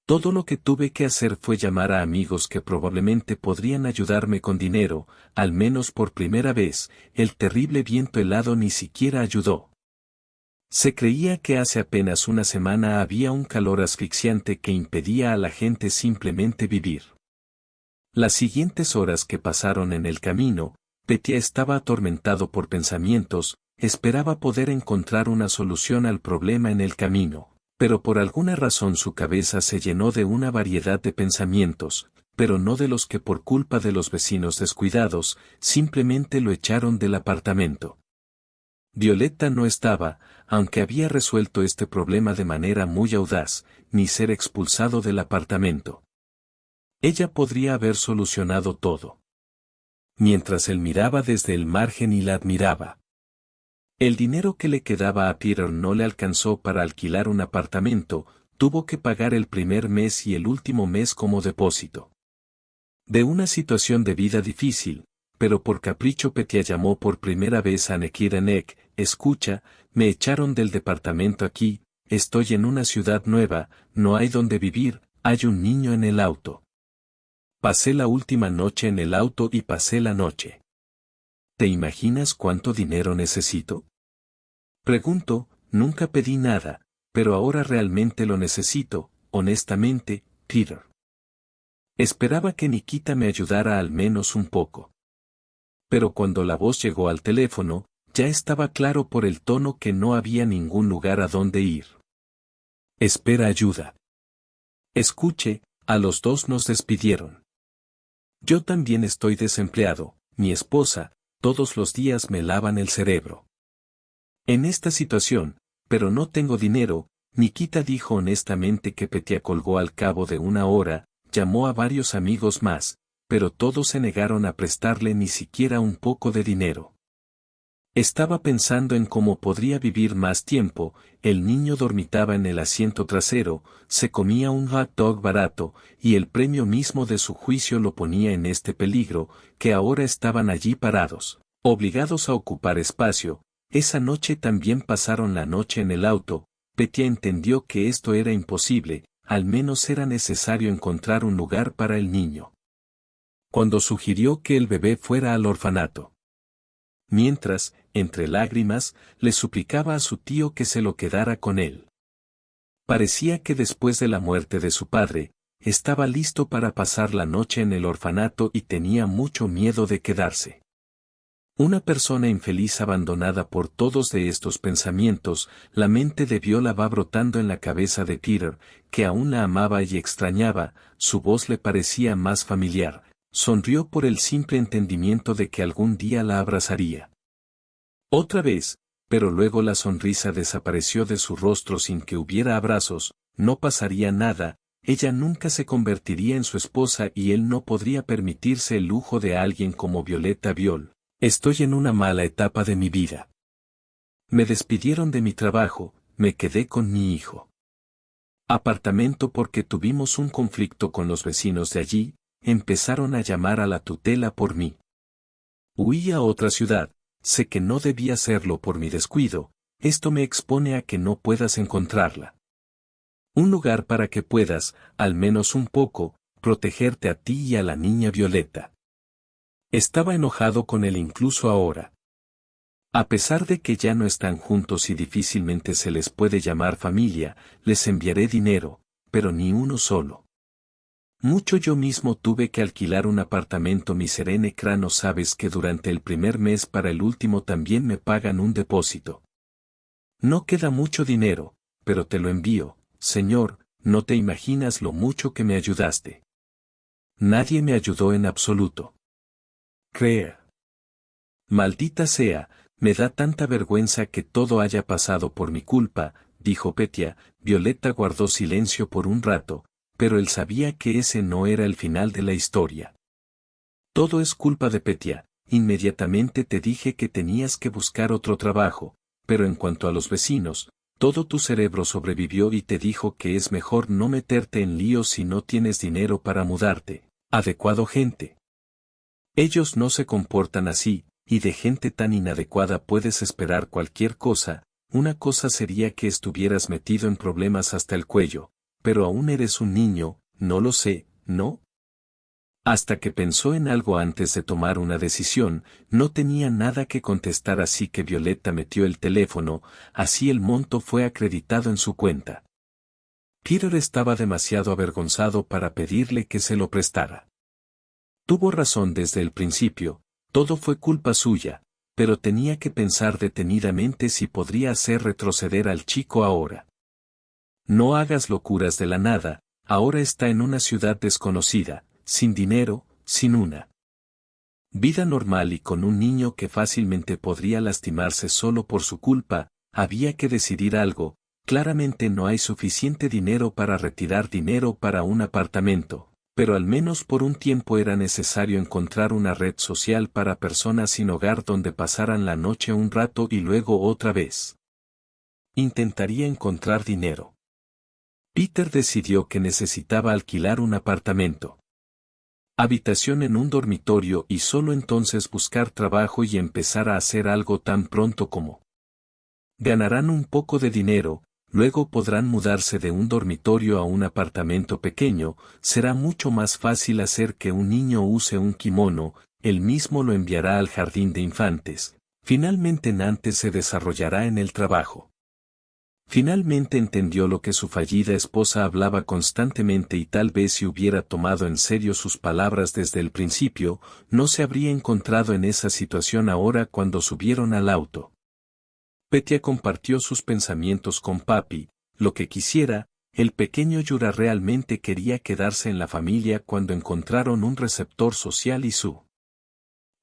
Todo lo que tuve que hacer fue llamar a amigos que probablemente podrían ayudarme con dinero, al menos por primera vez. El terrible viento helado ni siquiera ayudó. Se creía que hace apenas una semana había un calor asfixiante que impedía a la gente simplemente vivir. Las siguientes horas que pasaron en el camino, Petya estaba atormentado por pensamientos, esperaba poder encontrar una solución al problema en el camino, pero por alguna razón su cabeza se llenó de una variedad de pensamientos, pero no de los que por culpa de los vecinos descuidados, simplemente lo echaron del apartamento. Violeta no estaba, aunque había resuelto este problema de manera muy audaz, ni ser expulsado del apartamento. Ella podría haber solucionado todo. Mientras él miraba desde el margen y la admiraba. El dinero que le quedaba a Peter no le alcanzó para alquilar un apartamento, tuvo que pagar el primer mes y el último mes como depósito. De una situación de vida difícil, pero por capricho Petya llamó por primera vez a Nekirenek, escucha, me echaron del departamento aquí, estoy en una ciudad nueva, no hay donde vivir, hay un niño en el auto. Pasé la última noche en el auto y pasé la noche. ¿Te imaginas cuánto dinero necesito? Pregunto, nunca pedí nada, pero ahora realmente lo necesito, honestamente, Peter. Esperaba que Nikita me ayudara al menos un poco. Pero cuando la voz llegó al teléfono, ya estaba claro por el tono que no había ningún lugar a donde ir. Espera ayuda. Escuche, a los dos nos despidieron. Yo también estoy desempleado, mi esposa, todos los días me lavan el cerebro. En esta situación, pero no tengo dinero, Nikita dijo honestamente que Petya colgó al cabo de una hora, llamó a varios amigos más, pero todos se negaron a prestarle ni siquiera un poco de dinero. Estaba pensando en cómo podría vivir más tiempo, el niño dormitaba en el asiento trasero, se comía un hot dog barato, y el premio mismo de su juicio lo ponía en este peligro, que ahora estaban allí parados, obligados a ocupar espacio. Esa noche también pasaron la noche en el auto. Petya entendió que esto era imposible, al menos era necesario encontrar un lugar para el niño. Cuando sugirió que el bebé fuera al orfanato. Mientras, entre lágrimas, le suplicaba a su tío que se lo quedara con él. Parecía que después de la muerte de su padre, estaba listo para pasar la noche en el orfanato y tenía mucho miedo de quedarse. Una persona infeliz abandonada por todos de estos pensamientos, la mente de Viola va brotando en la cabeza de Peter, que aún la amaba y extrañaba, su voz le parecía más familiar, sonrió por el simple entendimiento de que algún día la abrazaría. Otra vez, pero luego la sonrisa desapareció de su rostro sin que hubiera abrazos, no pasaría nada, ella nunca se convertiría en su esposa y él no podría permitirse el lujo de alguien como Violeta Viol. Estoy en una mala etapa de mi vida. Me despidieron de mi trabajo, me quedé con mi hijo. Apartamento porque tuvimos un conflicto con los vecinos de allí, empezaron a llamar a la tutela por mí. Huí a otra ciudad, sé que no debía hacerlo por mi descuido, esto me expone a que no puedas encontrarla. Un lugar para que puedas, al menos un poco, protegerte a ti y a la niña Violeta. Estaba enojado con él incluso ahora. A pesar de que ya no están juntos y difícilmente se les puede llamar familia, les enviaré dinero, pero ni uno solo. Mucho yo mismo tuve que alquilar un apartamento miserene crano sabes que durante el primer mes para el último también me pagan un depósito. No queda mucho dinero, pero te lo envío, señor, no te imaginas lo mucho que me ayudaste. Nadie me ayudó en absoluto. Crea. Maldita sea, me da tanta vergüenza que todo haya pasado por mi culpa, dijo Petya. Violeta guardó silencio por un rato, pero él sabía que ese no era el final de la historia. Todo es culpa de Petya, inmediatamente te dije que tenías que buscar otro trabajo, pero en cuanto a los vecinos, todo tu cerebro sobrevivió y te dijo que es mejor no meterte en líos si no tienes dinero para mudarte. Adecuado gente. Ellos no se comportan así, y de gente tan inadecuada puedes esperar cualquier cosa. Una cosa sería que estuvieras metido en problemas hasta el cuello, pero aún eres un niño, no lo sé, ¿no? Hasta que pensó en algo antes de tomar una decisión, no tenía nada que contestar así que Violeta metió el teléfono, así el monto fue acreditado en su cuenta. Peter estaba demasiado avergonzado para pedirle que se lo prestara. Tuvo razón desde el principio, todo fue culpa suya, pero tenía que pensar detenidamente si podría hacer retroceder al chico ahora. No hagas locuras de la nada, ahora está en una ciudad desconocida, sin dinero, sin una vida normal y con un niño que fácilmente podría lastimarse solo por su culpa, había que decidir algo, claramente no hay suficiente dinero para retirar dinero para un apartamento, pero al menos por un tiempo era necesario encontrar una red social para personas sin hogar donde pasaran la noche un rato y luego otra vez. Intentaría encontrar dinero. Peter decidió que necesitaba alquilar un apartamento. Habitación en un dormitorio y solo entonces buscar trabajo y empezar a hacer algo tan pronto como ganarán un poco de dinero, luego podrán mudarse de un dormitorio a un apartamento pequeño, será mucho más fácil hacer que un niño use un kimono, él mismo lo enviará al jardín de infantes. Finalmente Nantes se desarrollará en el trabajo. Finalmente entendió lo que su fallida esposa hablaba constantemente y tal vez si hubiera tomado en serio sus palabras desde el principio, no se habría encontrado en esa situación ahora cuando subieron al auto. Petya compartió sus pensamientos con papi, lo que quisiera, el pequeño Yura realmente quería quedarse en la familia cuando encontraron un receptor social y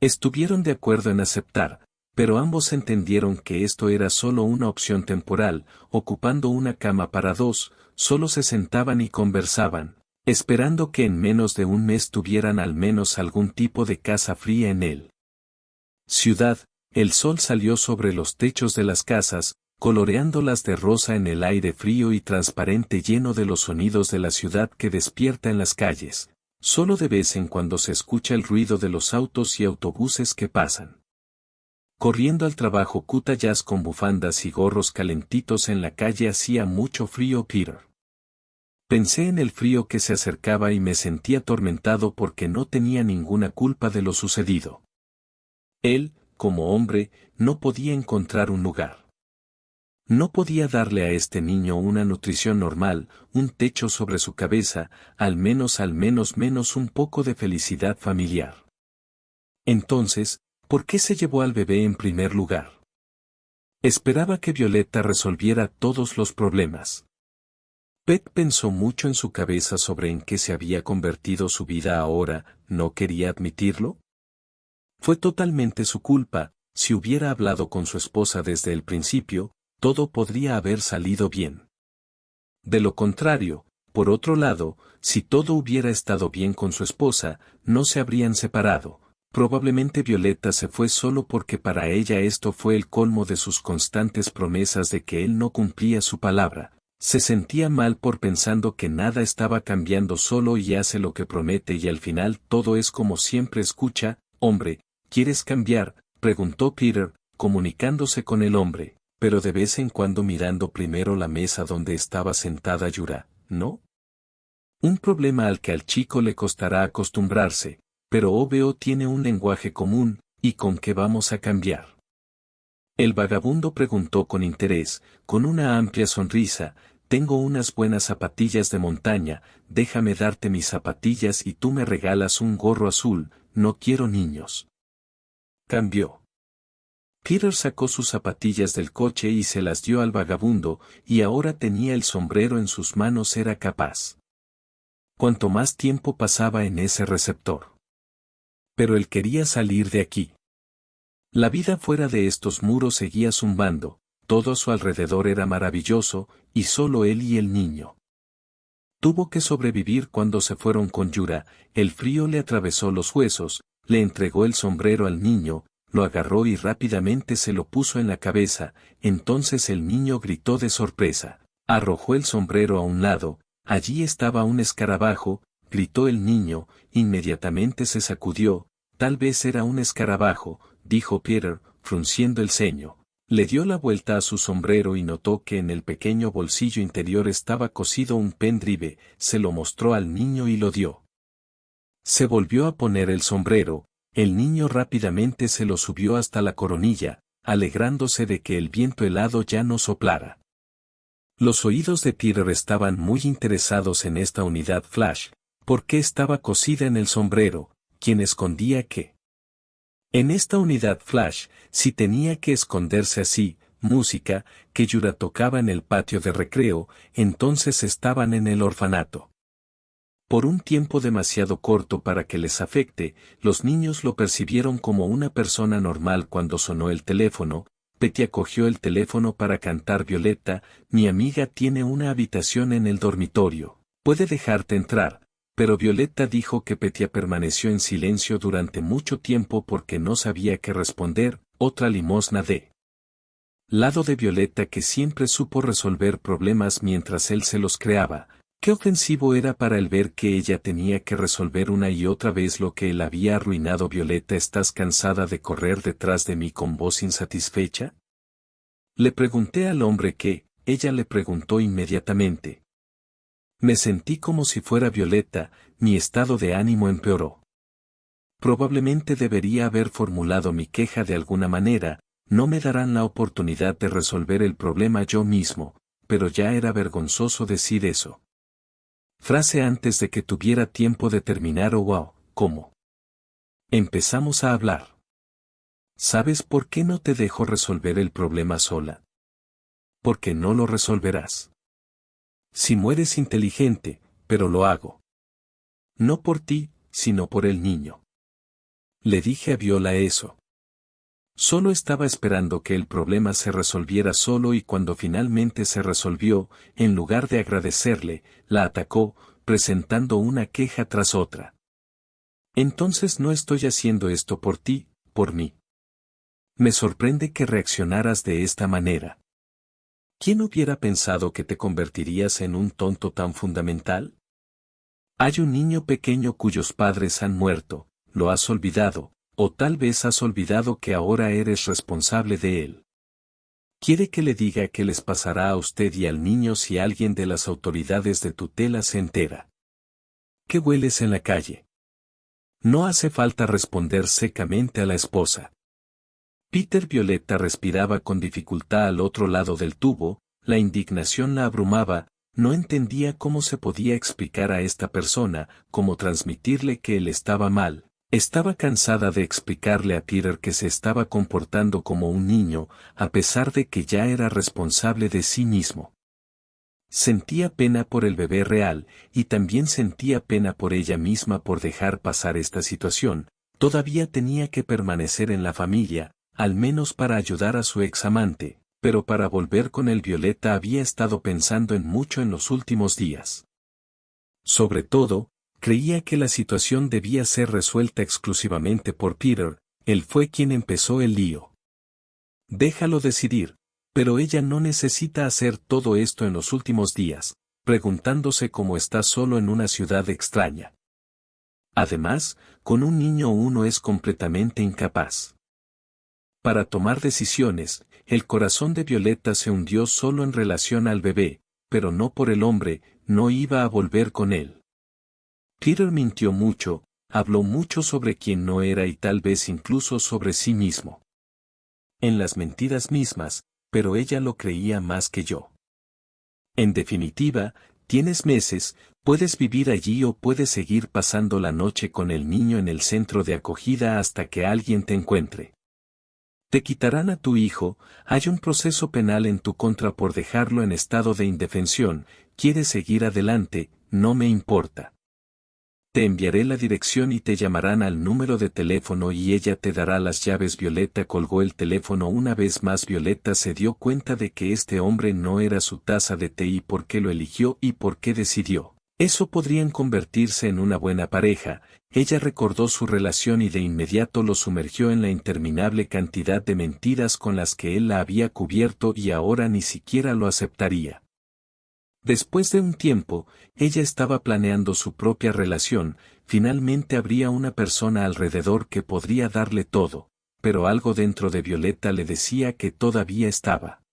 estuvieron de acuerdo en aceptar, pero ambos entendieron que esto era solo una opción temporal, ocupando una cama para dos, solo se sentaban y conversaban, esperando que en menos de un mes tuvieran al menos algún tipo de casa fría en él. Ciudad, el sol salió sobre los techos de las casas, coloreándolas de rosa en el aire frío y transparente lleno de los sonidos de la ciudad que despierta en las calles. Solo de vez en cuando se escucha el ruido de los autos y autobuses que pasan. Corriendo al trabajo Kuta-Jazz con bufandas y gorros calentitos en la calle hacía mucho frío Peter. Pensé en el frío que se acercaba y me sentí atormentado porque no tenía ninguna culpa de lo sucedido. Él, como hombre, no podía encontrar un lugar. No podía darle a este niño una nutrición normal, un techo sobre su cabeza, al menos menos un poco de felicidad familiar. Entonces, ¿por qué se llevó al bebé en primer lugar? Esperaba que Violeta resolviera todos los problemas. Pet pensó mucho en su cabeza sobre en qué se había convertido su vida ahora, ¿no quería admitirlo? Fue totalmente su culpa, si hubiera hablado con su esposa desde el principio, todo podría haber salido bien. De lo contrario, por otro lado, si todo hubiera estado bien con su esposa, no se habrían separado. Probablemente Violeta se fue solo porque para ella esto fue el colmo de sus constantes promesas de que él no cumplía su palabra. Se sentía mal por pensando que nada estaba cambiando solo y hace lo que promete y al final todo es como siempre escucha. Hombre, ¿quieres cambiar?, preguntó Peter, comunicándose con el hombre, pero de vez en cuando mirando primero la mesa donde estaba sentada Yura, ¿no? Un problema al que al chico le costará acostumbrarse. Pero OBO tiene un lenguaje común, ¿y con qué vamos a cambiar? El vagabundo preguntó con interés, con una amplia sonrisa, tengo unas buenas zapatillas de montaña, déjame darte mis zapatillas y tú me regalas un gorro azul, no quiero niños. Cambió. Peter sacó sus zapatillas del coche y se las dio al vagabundo, y ahora tenía el sombrero en sus manos era capaz. Cuanto más tiempo pasaba en ese receptor. Pero él quería salir de aquí. La vida fuera de estos muros seguía zumbando, todo a su alrededor era maravilloso, y solo él y el niño. Tuvo que sobrevivir cuando se fueron con Yura, el frío le atravesó los huesos, le entregó el sombrero al niño, lo agarró y rápidamente se lo puso en la cabeza, entonces el niño gritó de sorpresa, arrojó el sombrero a un lado, allí estaba un escarabajo, gritó el niño, inmediatamente se sacudió, tal vez era un escarabajo, dijo Peter, frunciendo el ceño. Le dio la vuelta a su sombrero y notó que en el pequeño bolsillo interior estaba cosido un pendrive, se lo mostró al niño y lo dio. Se volvió a poner el sombrero, el niño rápidamente se lo subió hasta la coronilla, alegrándose de que el viento helado ya no soplara. Los oídos de Peter estaban muy interesados en esta unidad flash, porque estaba cosida en el sombrero, quien escondía qué. En esta unidad flash, si tenía que esconderse así, música, que Yura tocaba en el patio de recreo, entonces estaban en el orfanato. Por un tiempo demasiado corto para que les afecte, los niños lo percibieron como una persona normal cuando sonó el teléfono. Petya cogió el teléfono para cantar Violeta, mi amiga tiene una habitación en el dormitorio, puede dejarte entrar. Pero Violeta dijo que Petya permaneció en silencio durante mucho tiempo porque no sabía qué responder, otra limosna de Lado de Violeta que siempre supo resolver problemas mientras él se los creaba. Qué ofensivo era para él ver que ella tenía que resolver una y otra vez lo que él había arruinado. Violeta, ¿estás cansada de correr detrás de mí con voz insatisfecha? Le pregunté al hombre que, ella le preguntó inmediatamente. Me sentí como si fuera Violeta, mi estado de ánimo empeoró. Probablemente debería haber formulado mi queja de alguna manera, no me darán la oportunidad de resolver el problema yo mismo, pero ya era vergonzoso decir eso. Frase antes de que tuviera tiempo de terminar. Oh wow, ¿cómo? Empezamos a hablar. ¿Sabes por qué no te dejo resolver el problema sola? Porque no lo resolverás. Si mueres inteligente, pero lo hago. No por ti, sino por el niño. Le dije a Viola eso. Solo estaba esperando que el problema se resolviera solo y cuando finalmente se resolvió, en lugar de agradecerle, la atacó, presentando una queja tras otra. Entonces no estoy haciendo esto por ti, por mí. Me sorprende que reaccionaras de esta manera. ¿Quién hubiera pensado que te convertirías en un tonto tan fundamental? Hay un niño pequeño cuyos padres han muerto, lo has olvidado. O tal vez has olvidado que ahora eres responsable de él. ¿Quiere que le diga qué les pasará a usted y al niño si alguien de las autoridades de tutela se entera? ¿Qué hueles en la calle? No hace falta responder secamente a la esposa. Peter. Violeta respiraba con dificultad al otro lado del tubo, la indignación la abrumaba, no entendía cómo se podía explicar a esta persona, cómo transmitirle que él estaba mal. Estaba cansada de explicarle a Peter que se estaba comportando como un niño, a pesar de que ya era responsable de sí mismo. Sentía pena por el bebé real, y también sentía pena por ella misma por dejar pasar esta situación. Todavía tenía que permanecer en la familia, al menos para ayudar a su ex amante, pero para volver con él. Violeta había estado pensando en mucho en los últimos días. Sobre todo, creía que la situación debía ser resuelta exclusivamente por Peter, él fue quien empezó el lío. Déjalo decidir, pero ella no necesita hacer todo esto en los últimos días, preguntándose cómo está solo en una ciudad extraña. Además, con un niño uno es completamente incapaz. Para tomar decisiones, el corazón de Violeta se hundió solo en relación al bebé, pero no por el hombre, no iba a volver con él. Peter mintió mucho, habló mucho sobre quién no era y tal vez incluso sobre sí mismo. En las mentiras mismas, pero ella lo creía más que yo. En definitiva, tienes meses, puedes vivir allí o puedes seguir pasando la noche con el niño en el centro de acogida hasta que alguien te encuentre. Te quitarán a tu hijo, hay un proceso penal en tu contra por dejarlo en estado de indefensión, quieres seguir adelante, no me importa. Te enviaré la dirección y te llamarán al número de teléfono y ella te dará las llaves. Violeta colgó el teléfono una vez más. Violeta se dio cuenta de que este hombre no era su taza de té y por qué lo eligió y por qué decidió. Eso podrían convertirse en una buena pareja. Ella recordó su relación y de inmediato lo sumergió en la interminable cantidad de mentiras con las que él la había cubierto y ahora ni siquiera lo aceptaría. Después de un tiempo, ella estaba planeando su propia relación, finalmente habría una persona alrededor que podría darle todo, pero algo dentro de Violeta le decía que todavía estaba.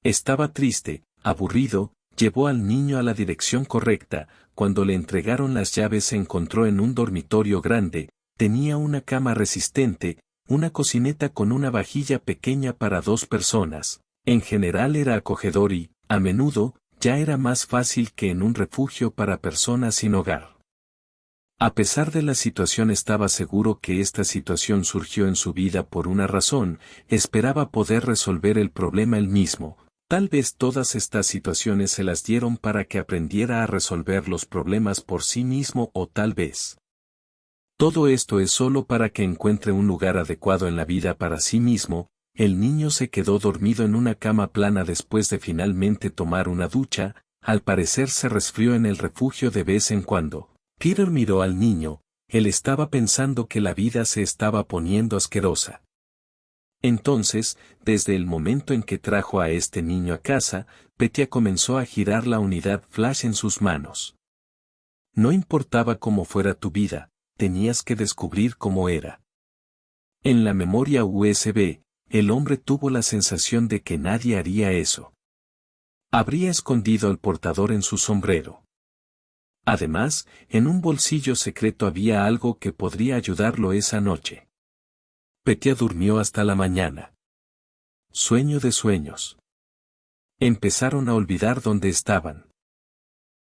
Estaba triste, aburrido, llevó al niño a la dirección correcta, cuando le entregaron las llaves se encontró en un dormitorio grande, tenía una cama resistente, una cocineta con una vajilla pequeña para 2 personas, en general era acogedor y, a menudo, ya era más fácil que en un refugio para personas sin hogar. A pesar de la situación estaba seguro que esta situación surgió en su vida por una razón, esperaba poder resolver el problema él mismo, tal vez todas estas situaciones se las dieron para que aprendiera a resolver los problemas por sí mismo o tal vez. Todo esto es solo para que encuentre un lugar adecuado en la vida para sí mismo. El niño se quedó dormido en una cama plana después de finalmente tomar una ducha, al parecer se resfrió en el refugio de vez en cuando. Peter miró al niño, él estaba pensando que la vida se estaba poniendo asquerosa. Entonces, desde el momento en que trajo a este niño a casa, Petya comenzó a girar la unidad flash en sus manos. No importaba cómo fuera tu vida, tenías que descubrir cómo era. En la memoria USB, el hombre tuvo la sensación de que nadie haría eso. Habría escondido el portador en su sombrero. Además, en un bolsillo secreto había algo que podría ayudarlo esa noche. Petya durmió hasta la mañana. Sueño de sueños. Empezaron a olvidar dónde estaban.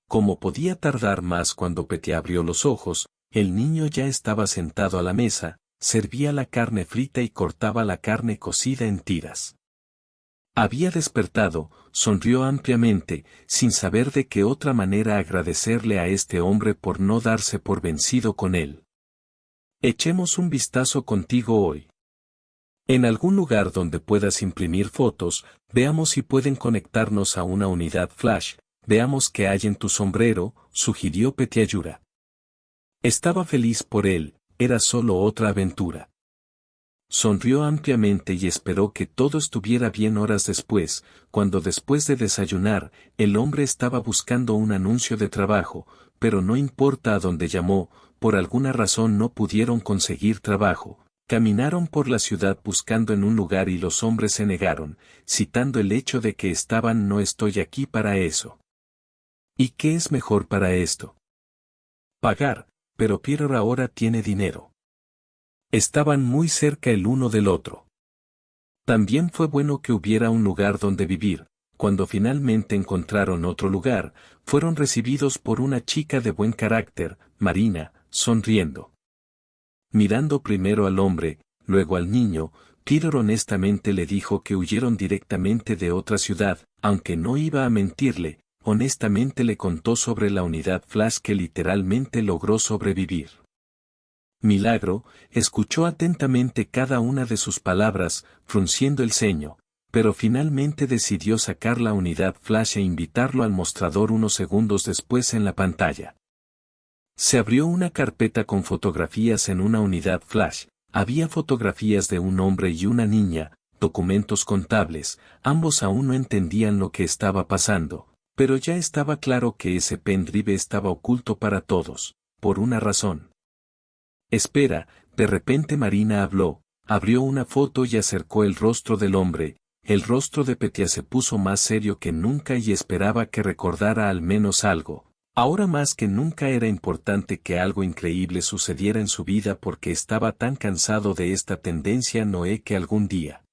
Como podía tardar más cuando Petya abrió los ojos, el niño ya estaba sentado a la mesa, servía la carne frita y cortaba la carne cocida en tiras. Había despertado, sonrió ampliamente, sin saber de qué otra manera agradecerle a este hombre por no darse por vencido con él. Echemos un vistazo contigo hoy. En algún lugar donde puedas imprimir fotos, veamos si pueden conectarnos a una unidad flash, veamos qué hay en tu sombrero, sugirió Petyayura. Estaba feliz por él, era solo otra aventura. Sonrió ampliamente y esperó que todo estuviera bien horas después, cuando después de desayunar, el hombre estaba buscando un anuncio de trabajo, pero no importa a dónde llamó, por alguna razón no pudieron conseguir trabajo. Caminaron por la ciudad buscando en un lugar y los hombres se negaron, citando el hecho de que estaban no estoy aquí para eso. ¿Y qué es mejor para esto? Pagar, pero Peter ahora tiene dinero. Estaban muy cerca el uno del otro. También fue bueno que hubiera un lugar donde vivir. Cuando finalmente encontraron otro lugar, fueron recibidos por una chica de buen carácter, Marina, sonriendo. Mirando primero al hombre, luego al niño, Peter honestamente le dijo que huyeron directamente de otra ciudad, aunque no iba a mentirle, honestamente le contó sobre la unidad flash que literalmente logró sobrevivir. Milagro, escuchó atentamente cada una de sus palabras, frunciendo el ceño, pero finalmente decidió sacar la unidad flash e invitarlo al mostrador unos segundos después en la pantalla. Se abrió una carpeta con fotografías en una unidad flash, había fotografías de un hombre y una niña, documentos contables, ambos aún no entendían lo que estaba pasando, pero ya estaba claro que ese pendrive estaba oculto para todos, por una razón. Espera, de repente Marina habló, abrió una foto y acercó el rostro del hombre, el rostro de Petya se puso más serio que nunca y esperaba que recordara al menos algo. Ahora más que nunca era importante que algo increíble sucediera en su vida porque estaba tan cansado de esta tendencia Noé que algún día.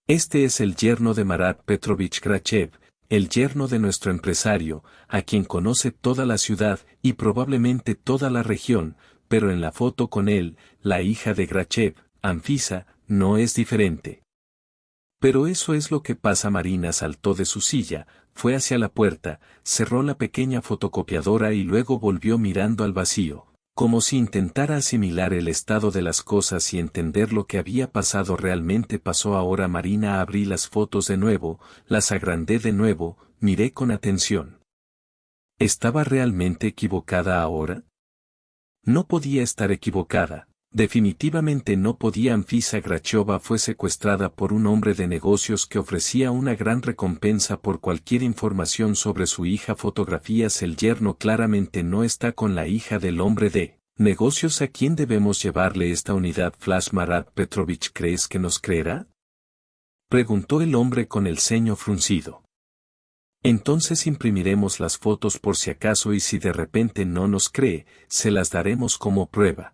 Este es el yerno de Marat Petrovich Grachev, el yerno de nuestro empresario, a quien conoce toda la ciudad y probablemente toda la región, pero en la foto con él, la hija de Grachev, Anfisa, no es diferente. Pero eso es lo que pasa. Marina saltó de su silla, fue hacia la puerta, cerró la pequeña fotocopiadora y luego volvió mirando al vacío, como si intentara asimilar el estado de las cosas y entender lo que había pasado realmente pasó ahora. Marina, abrí las fotos de nuevo, las agrandé de nuevo, miré con atención. ¿Estaba realmente equivocada ahora? No podía estar equivocada. Definitivamente no podía. Anfisa Gracheva fue secuestrada por un hombre de negocios que ofrecía una gran recompensa por cualquier información sobre su hija. Fotografías. El yerno claramente no está con la hija del hombre de negocios. ¿A quién debemos llevarle esta unidad flash? Marat Petrovich, ¿crees que nos creerá? Preguntó el hombre con el ceño fruncido. Entonces imprimiremos las fotos por si acaso y si de repente no nos cree, se las daremos como prueba.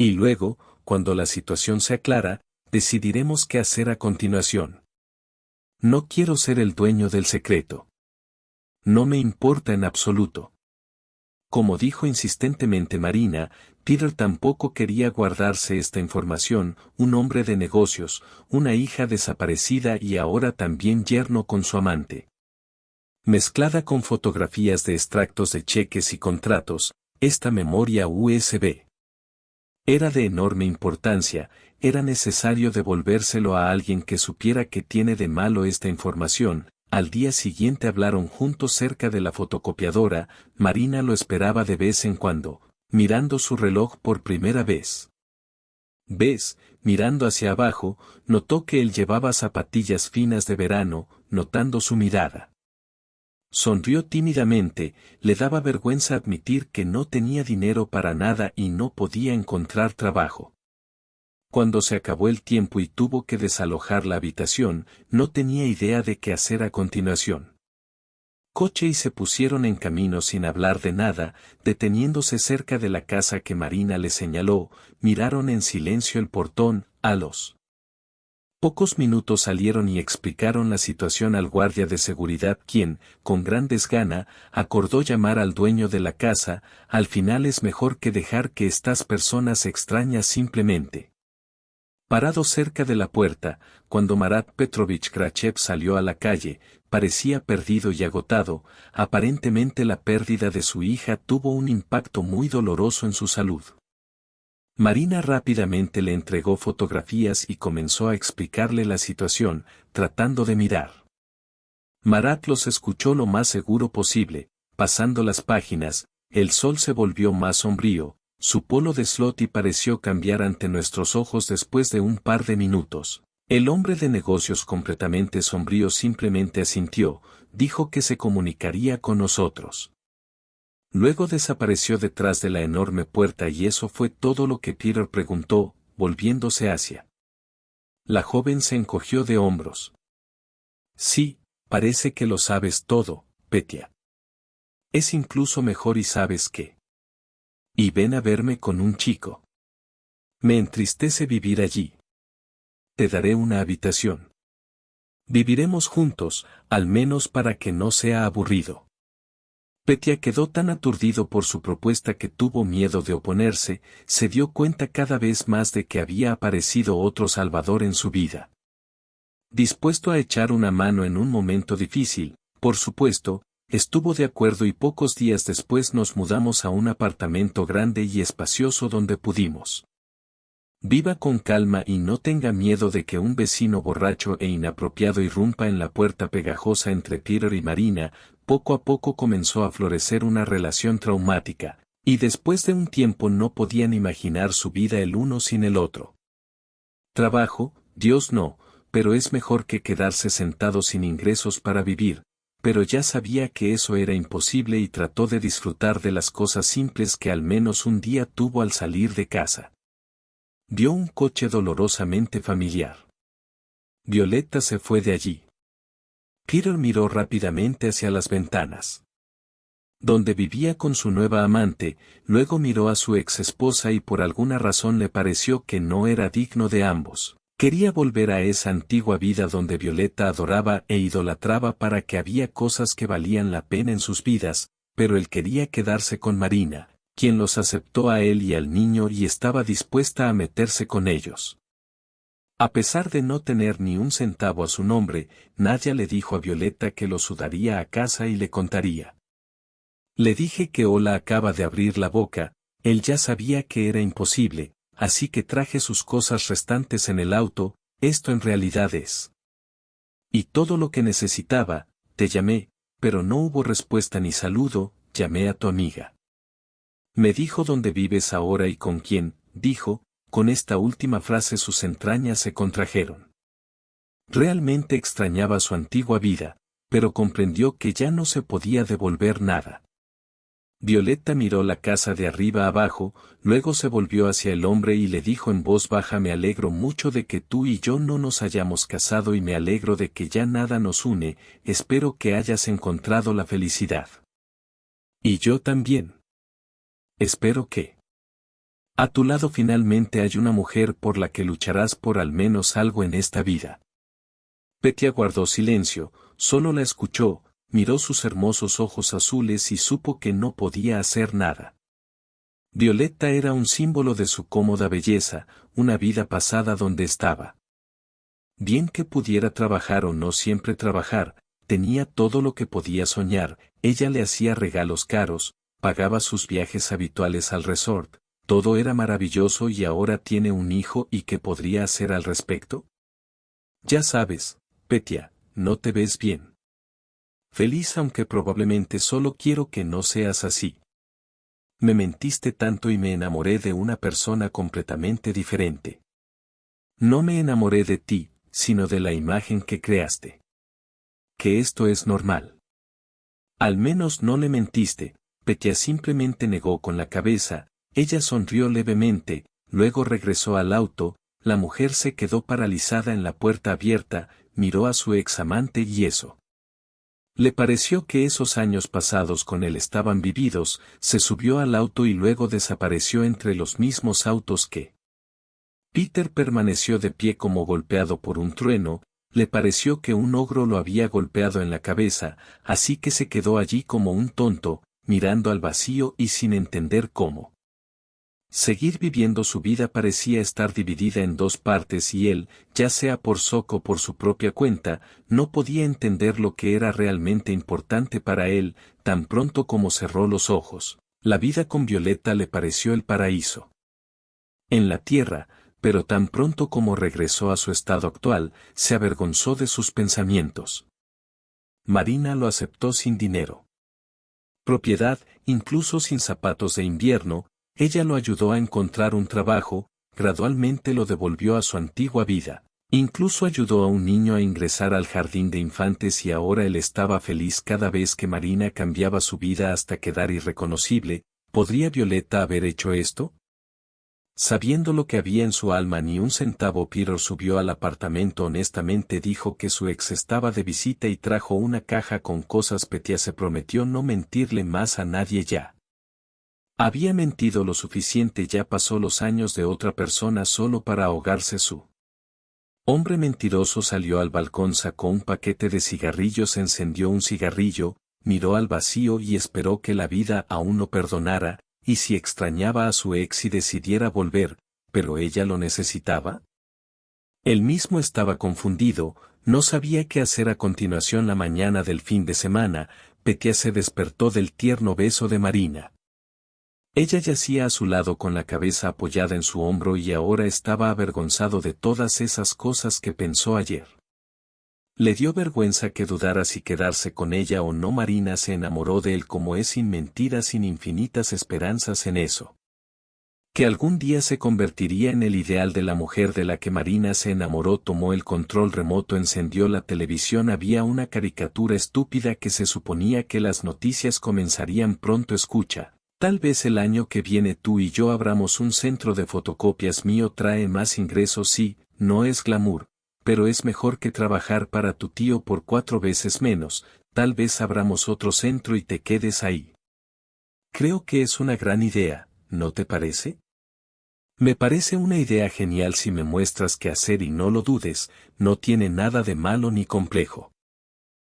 Y luego, cuando la situación se aclara, decidiremos qué hacer a continuación. No quiero ser el dueño del secreto. No me importa en absoluto. Como dijo insistentemente Marina, Peter tampoco quería guardarse esta información, un hombre de negocios, una hija desaparecida y ahora también yerno con su amante. Mezclada con fotografías de extractos de cheques y contratos, esta memoria USB era de enorme importancia, era necesario devolvérselo a alguien que supiera qué tiene de malo esta información. Al día siguiente hablaron juntos cerca de la fotocopiadora. Marina lo esperaba de vez en cuando, mirando su reloj por primera vez. ¿Ves? Mirando hacia abajo, notó que él llevaba zapatillas finas de verano, notando su mirada. Sonrió tímidamente, le daba vergüenza admitir que no tenía dinero para nada y no podía encontrar trabajo. Cuando se acabó el tiempo y tuvo que desalojar la habitación, no tenía idea de qué hacer a continuación. Coche y se pusieron en camino sin hablar de nada, deteniéndose cerca de la casa que Marina le señaló, miraron en silencio el portón, a los pocos minutos salieron y explicaron la situación al guardia de seguridad quien, con gran desgana, acordó llamar al dueño de la casa. Al final es mejor que dejar que estas personas extrañas simplemente. Parado cerca de la puerta, cuando Marat Petrovich Grachev salió a la calle, parecía perdido y agotado. Aparentemente la pérdida de su hija tuvo un impacto muy doloroso en su salud. Marina rápidamente le entregó fotografías y comenzó a explicarle la situación, tratando de mirar. Marat los escuchó lo más seguro posible. Pasando las páginas, el sol se volvió más sombrío, su polo de Zloty pareció cambiar ante nuestros ojos después de un par de minutos. El hombre de negocios completamente sombrío simplemente asintió, dijo que se comunicaría con nosotros. Luego desapareció detrás de la enorme puerta y eso fue todo lo que Peter preguntó, volviéndose hacia. La joven se encogió de hombros. Sí, parece que lo sabes todo, Petya. Es incluso mejor y sabes qué. Y ven a verme con un chico. Me entristece vivir allí. Te daré una habitación. Viviremos juntos, al menos para que no sea aburrido. Petya quedó tan aturdido por su propuesta que tuvo miedo de oponerse, se dio cuenta cada vez más de que había aparecido otro salvador en su vida. Dispuesto a echar una mano en un momento difícil, por supuesto, estuvo de acuerdo y pocos días después nos mudamos a un apartamento grande y espacioso donde pudimos. Viva con calma y no tenga miedo de que un vecino borracho e inapropiado irrumpa en la puerta pegajosa entre Peter y Marina. Poco a poco comenzó a florecer una relación traumática, y después de un tiempo no podían imaginar su vida el uno sin el otro. Trabajo, Dios no, pero es mejor que quedarse sentado sin ingresos para vivir, pero ya sabía que eso era imposible y trató de disfrutar de las cosas simples que al menos un día tuvo al salir de casa. Vio un coche dolorosamente familiar. Violeta se fue de allí. Peter miró rápidamente hacia las ventanas. Donde vivía con su nueva amante, luego miró a su ex esposa y por alguna razón le pareció que no era digno de ambos. Quería volver a esa antigua vida donde Violeta adoraba e idolatraba para que había cosas que valían la pena en sus vidas, pero él quería quedarse con Marina, quien los aceptó a él y al niño y estaba dispuesta a meterse con ellos. A pesar de no tener ni un centavo a su nombre, Nadia le dijo a Violeta que lo sudaría a casa y le contaría. Le dije que Ola acaba de abrir la boca, él ya sabía que era imposible, así que traje sus cosas restantes en el auto, esto en realidad es. Y todo lo que necesitaba, te llamé, pero no hubo respuesta ni saludo, llamé a tu amiga. Me dijo dónde vives ahora y con quién, dijo. Con esta última frase sus entrañas se contrajeron. Realmente extrañaba su antigua vida, pero comprendió que ya no se podía devolver nada. Violeta miró la casa de arriba abajo, luego se volvió hacia el hombre y le dijo en voz baja: me alegro mucho de que tú y yo no nos hayamos casado y me alegro de que ya nada nos une, espero que hayas encontrado la felicidad. Y yo también. Espero que a tu lado finalmente hay una mujer por la que lucharás por al menos algo en esta vida. Petya guardó silencio, solo la escuchó, miró sus hermosos ojos azules y supo que no podía hacer nada. Violeta era un símbolo de su cómoda belleza, una vida pasada donde estaba. Bien que pudiera trabajar o no siempre trabajar, tenía todo lo que podía soñar, ella le hacía regalos caros, pagaba sus viajes habituales al resort. Todo era maravilloso y ahora tiene un hijo y ¿qué podría hacer al respecto? Ya sabes, Petya, no te ves bien. Feliz aunque probablemente solo quiero que no seas así. Me mentiste tanto y me enamoré de una persona completamente diferente. No me enamoré de ti, sino de la imagen que creaste. Que esto es normal. Al menos no le mentiste. Petya simplemente negó con la cabeza. Ella sonrió levemente, luego regresó al auto. La mujer se quedó paralizada en la puerta abierta, miró a su ex amante y eso. Le pareció que esos años pasados con él estaban vividos, se subió al auto y luego desapareció entre los mismos autos que. Peter permaneció de pie como golpeado por un trueno, le pareció que un ogro lo había golpeado en la cabeza, así que se quedó allí como un tonto, mirando al vacío y sin entender cómo. Seguir viviendo su vida parecía estar dividida en dos partes y él, ya sea por Sok o por su propia cuenta, no podía entender lo que era realmente importante para él, tan pronto como cerró los ojos. La vida con Violeta le pareció el paraíso en la tierra, pero tan pronto como regresó a su estado actual, se avergonzó de sus pensamientos. Marina lo aceptó sin dinero. Propiedad, incluso sin zapatos de invierno, ella lo ayudó a encontrar un trabajo, gradualmente lo devolvió a su antigua vida. Incluso ayudó a un niño a ingresar al jardín de infantes y ahora él estaba feliz cada vez que Marina cambiaba su vida hasta quedar irreconocible. ¿Podría Violeta haber hecho esto? Sabiendo lo que había en su alma ni un centavo, Peter subió al apartamento. Honestamente dijo que su ex estaba de visita y trajo una caja con cosas. Petya se prometió no mentirle más a nadie ya. Había mentido lo suficiente, ya pasó los años de otra persona solo para ahogarse su. Hombre mentiroso salió al balcón, sacó un paquete de cigarrillos, encendió un cigarrillo, miró al vacío y esperó que la vida aún lo perdonara, y si extrañaba a su ex y decidiera volver, pero ella lo necesitaba. Él mismo estaba confundido, no sabía qué hacer a continuación. La mañana del fin de semana, Petya se despertó del tierno beso de Marina. Ella yacía a su lado con la cabeza apoyada en su hombro y ahora estaba avergonzado de todas esas cosas que pensó ayer. Le dio vergüenza que dudara si quedarse con ella o no. Marina se enamoró de él como es, sin mentiras, sin infinitas esperanzas en eso. Que algún día se convertiría en el ideal de la mujer de la que Marina se enamoró. Tomó el control remoto, encendió la televisión. Había una caricatura estúpida que se suponía que las noticias comenzarían pronto. Escucha. Tal vez el año que viene tú y yo abramos un centro de fotocopias mío. Trae más ingresos, sí, no es glamour, pero es mejor que trabajar para tu tío por 4 veces menos. Tal vez abramos otro centro y te quedes ahí. Creo que es una gran idea, ¿no te parece? Me parece una idea genial si me muestras qué hacer y no lo dudes, no tiene nada de malo ni complejo.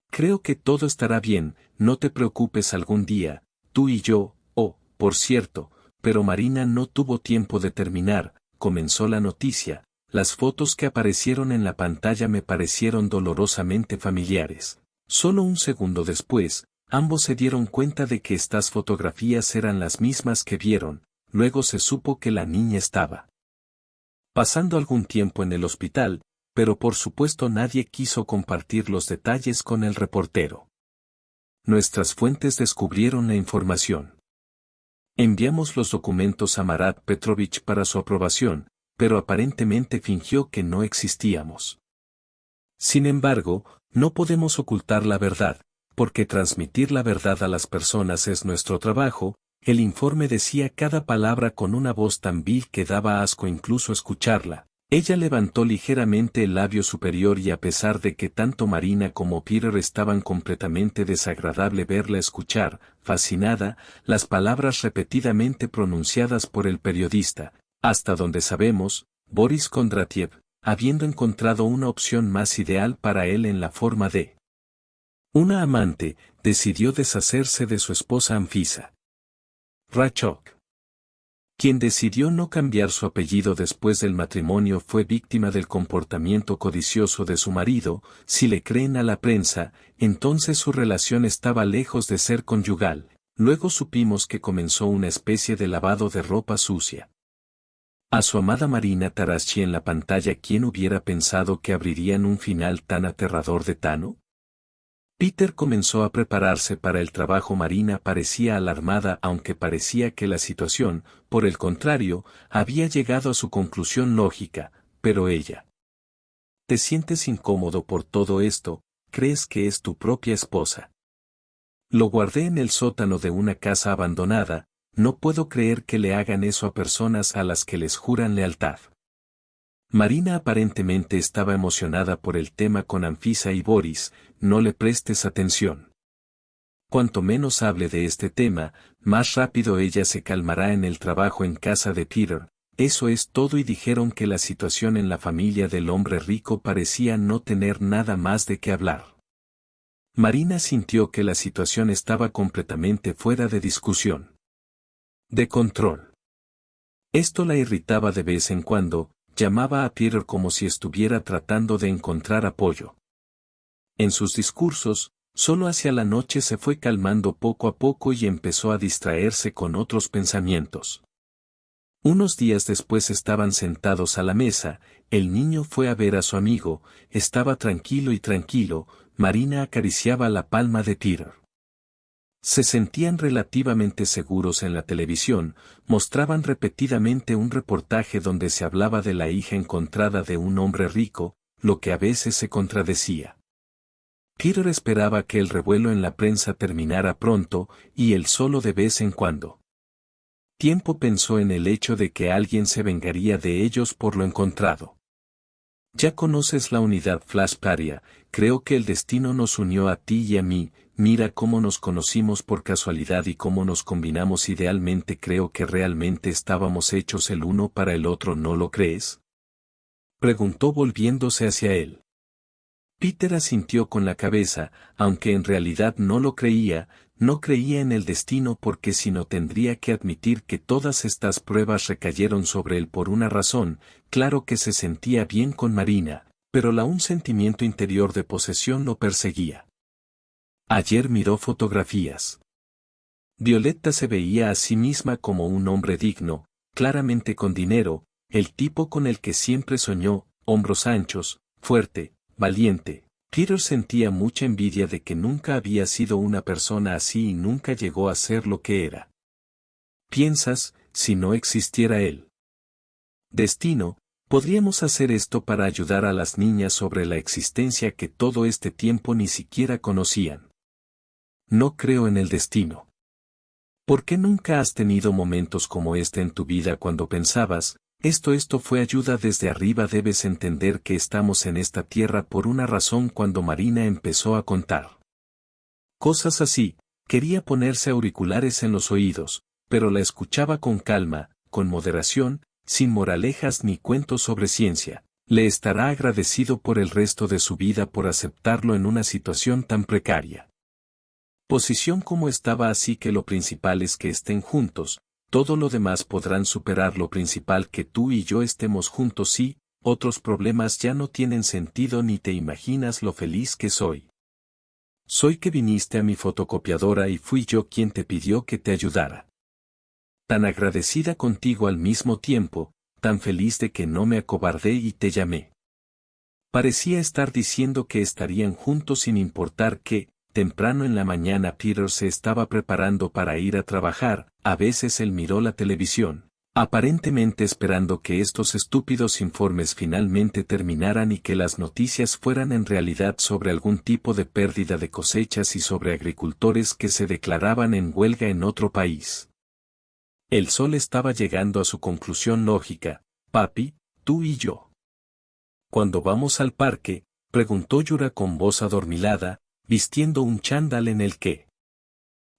Creo que todo estará bien, no te preocupes. Algún día, tú y yo. Oh, por cierto, pero Marina no tuvo tiempo de terminar, comenzó la noticia. Las fotos que aparecieron en la pantalla me parecieron dolorosamente familiares. Solo un segundo después, ambos se dieron cuenta de que estas fotografías eran las mismas que vieron. Luego se supo que la niña estaba pasando algún tiempo en el hospital, pero por supuesto nadie quiso compartir los detalles con el reportero. Nuestras fuentes descubrieron la información. Enviamos los documentos a Marat Petrovich para su aprobación, pero aparentemente fingió que no existíamos. Sin embargo, no podemos ocultar la verdad, porque transmitir la verdad a las personas es nuestro trabajo. El informe decía cada palabra con una voz tan vil que daba asco incluso escucharla. Ella levantó ligeramente el labio superior y a pesar de que tanto Marina como Peter estaban completamente desagradable verla escuchar, fascinada, las palabras repetidamente pronunciadas por el periodista. Hasta donde sabemos, Boris Kondratiev, habiendo encontrado una opción más ideal para él en la forma de una amante, decidió deshacerse de su esposa Anfisa Rachok. Quien decidió no cambiar su apellido después del matrimonio fue víctima del comportamiento codicioso de su marido. Si le creen a la prensa, entonces su relación estaba lejos de ser conyugal. Luego supimos que comenzó una especie de lavado de ropa sucia a su amada Marina Taraschi en la pantalla. ¿Quién hubiera pensado que abrirían un final tan aterrador de Tano? Peter comenzó a prepararse para el trabajo. Marina parecía alarmada, aunque parecía que la situación, por el contrario, había llegado a su conclusión lógica, pero ella. ¿Te sientes incómodo por todo esto? ¿Crees que es tu propia esposa? Lo guardé en el sótano de una casa abandonada. No puedo creer que le hagan eso a personas a las que les juran lealtad. Marina aparentemente estaba emocionada por el tema con Anfisa y Boris. No le prestes atención. Cuanto menos hable de este tema, más rápido ella se calmará en el trabajo en casa de Peter. Eso es todo. Y dijeron que la situación en la familia del hombre rico parecía no tener nada más de qué hablar. Marina sintió que la situación estaba completamente fuera de discusión. De control. Esto la irritaba de vez en cuando. Llamaba a Peter como si estuviera tratando de encontrar apoyo. En sus discursos, solo hacia la noche se fue calmando poco a poco y empezó a distraerse con otros pensamientos. Unos días después estaban sentados a la mesa. El niño fue a ver a su amigo. Estaba tranquilo y tranquilo. Marina acariciaba la palma de Peter. Se sentían relativamente seguros. En la televisión, mostraban repetidamente un reportaje donde se hablaba de la hija encontrada de un hombre rico, lo que a veces se contradecía. Peter esperaba que el revuelo en la prensa terminara pronto, y él solo de vez en cuando. Tiempo pensó en el hecho de que alguien se vengaría de ellos por lo encontrado. Ya conoces la unidad Flash Paria. Creo que el destino nos unió a ti y a mí. Mira cómo nos conocimos por casualidad y cómo nos combinamos idealmente. Creo que realmente estábamos hechos el uno para el otro, ¿no lo crees? Preguntó volviéndose hacia él. Peter asintió con la cabeza, aunque en realidad no lo creía. No creía en el destino porque si no tendría que admitir que todas estas pruebas recayeron sobre él por una razón. Claro que se sentía bien con Marina, pero un sentimiento interior de posesión lo perseguía. Ayer miró fotografías. Violetta se veía a sí misma como un hombre digno, claramente con dinero, el tipo con el que siempre soñó, hombros anchos, fuerte, valiente. Peter sentía mucha envidia de que nunca había sido una persona así y nunca llegó a ser lo que era. ¿Piensas, si no existiera él? Destino, podríamos hacer esto para ayudar a las niñas sobre la existencia que todo este tiempo ni siquiera conocían. No creo en el destino. ¿Por qué nunca has tenido momentos como este en tu vida cuando pensabas, esto fue ayuda desde arriba? Debes entender que estamos en esta tierra por una razón. Cuando Marina empezó a contar cosas así, quería ponerse auriculares en los oídos, pero la escuchaba con calma, con moderación, sin moralejas ni cuentos sobre ciencia. Le estará agradecido por el resto de su vida por aceptarlo en una situación tan precaria. Posición como estaba, así que lo principal es que estén juntos. Todo lo demás podrán superar. Lo principal que tú y yo estemos juntos. Sí, otros problemas ya no tienen sentido. Ni te imaginas lo feliz que soy. Soy que viniste a mi fotocopiadora y fui yo quien te pidió que te ayudara. Tan agradecida contigo al mismo tiempo, tan feliz de que no me acobardé y te llamé. Parecía estar diciendo que estarían juntos sin importar que, temprano en la mañana Peter se estaba preparando para ir a trabajar. A veces él miró la televisión, aparentemente esperando que estos estúpidos informes finalmente terminaran y que las noticias fueran en realidad sobre algún tipo de pérdida de cosechas y sobre agricultores que se declaraban en huelga en otro país. El sol estaba llegando a su conclusión lógica. Papi, tú y yo. ¿Cuándo vamos al parque?, preguntó Yura con voz adormilada, vistiendo un chándal en el que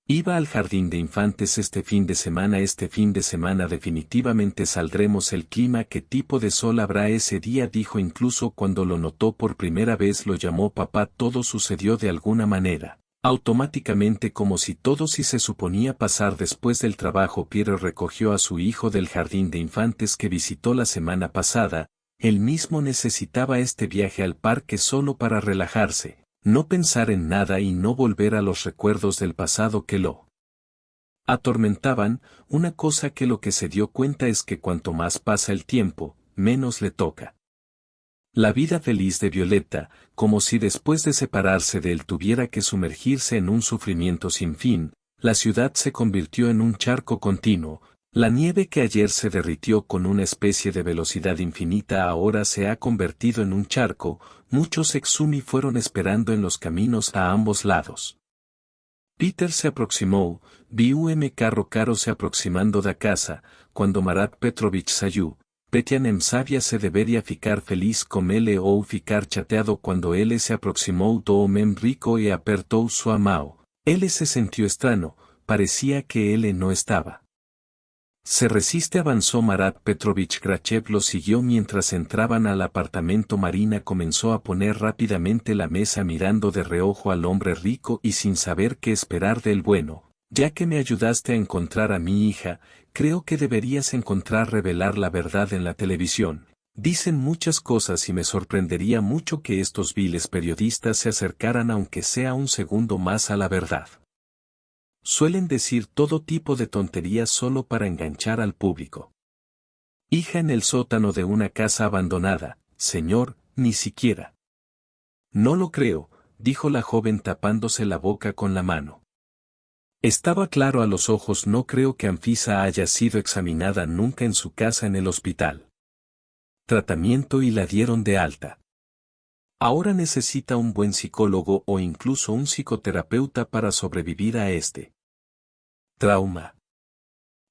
iba al jardín de infantes este fin de semana. Este fin de semana definitivamente saldremos. El clima, ¿qué tipo de sol habrá ese día?, dijo. Incluso cuando lo notó por primera vez lo llamó papá. Todo sucedió de alguna manera, automáticamente, como si todo sí se suponía pasar después del trabajo. Peter recogió a su hijo del jardín de infantes que visitó la semana pasada. Él mismo necesitaba este viaje al parque solo para relajarse, no pensar en nada y no volver a los recuerdos del pasado que lo atormentaban. Una cosa que lo que se dio cuenta es que cuanto más pasa el tiempo, menos le toca. La vida feliz de Violeta, como si después de separarse de él tuviera que sumergirse en un sufrimiento sin fin, la ciudad se convirtió en un charco continuo, la nieve que ayer se derritió con una especie de velocidad infinita ahora se ha convertido en un charco, muchos Exumi fueron esperando en los caminos a ambos lados. Peter se aproximó, vi un carro caro se aproximando da casa, cuando Marat Petrovich saiu, Petian sabia se debería ficar feliz com ele ou ficar chateado cuando él se aproximó do homem rico y apertou sua mão. Él se sintió extraño, parecía que él no estaba. Se resiste avanzó Marat Petrovich Grachev lo siguió mientras entraban al apartamento Marina comenzó a poner rápidamente la mesa mirando de reojo al hombre rico y sin saber qué esperar del bueno. Ya que me ayudaste a encontrar a mi hija, creo que deberías revelar la verdad en la televisión. Dicen muchas cosas y me sorprendería mucho que estos viles periodistas se acercaran aunque sea un segundo más a la verdad. Suelen decir todo tipo de tonterías solo para enganchar al público. Hija en el sótano de una casa abandonada, señor, ni siquiera. No lo creo, dijo la joven tapándose la boca con la mano. Estaba claro a los ojos no creo que Anfisa haya sido examinada nunca en su casa en el hospital. Tratamiento y la dieron de alta. Ahora necesita un buen psicólogo o incluso un psicoterapeuta para sobrevivir a este trauma.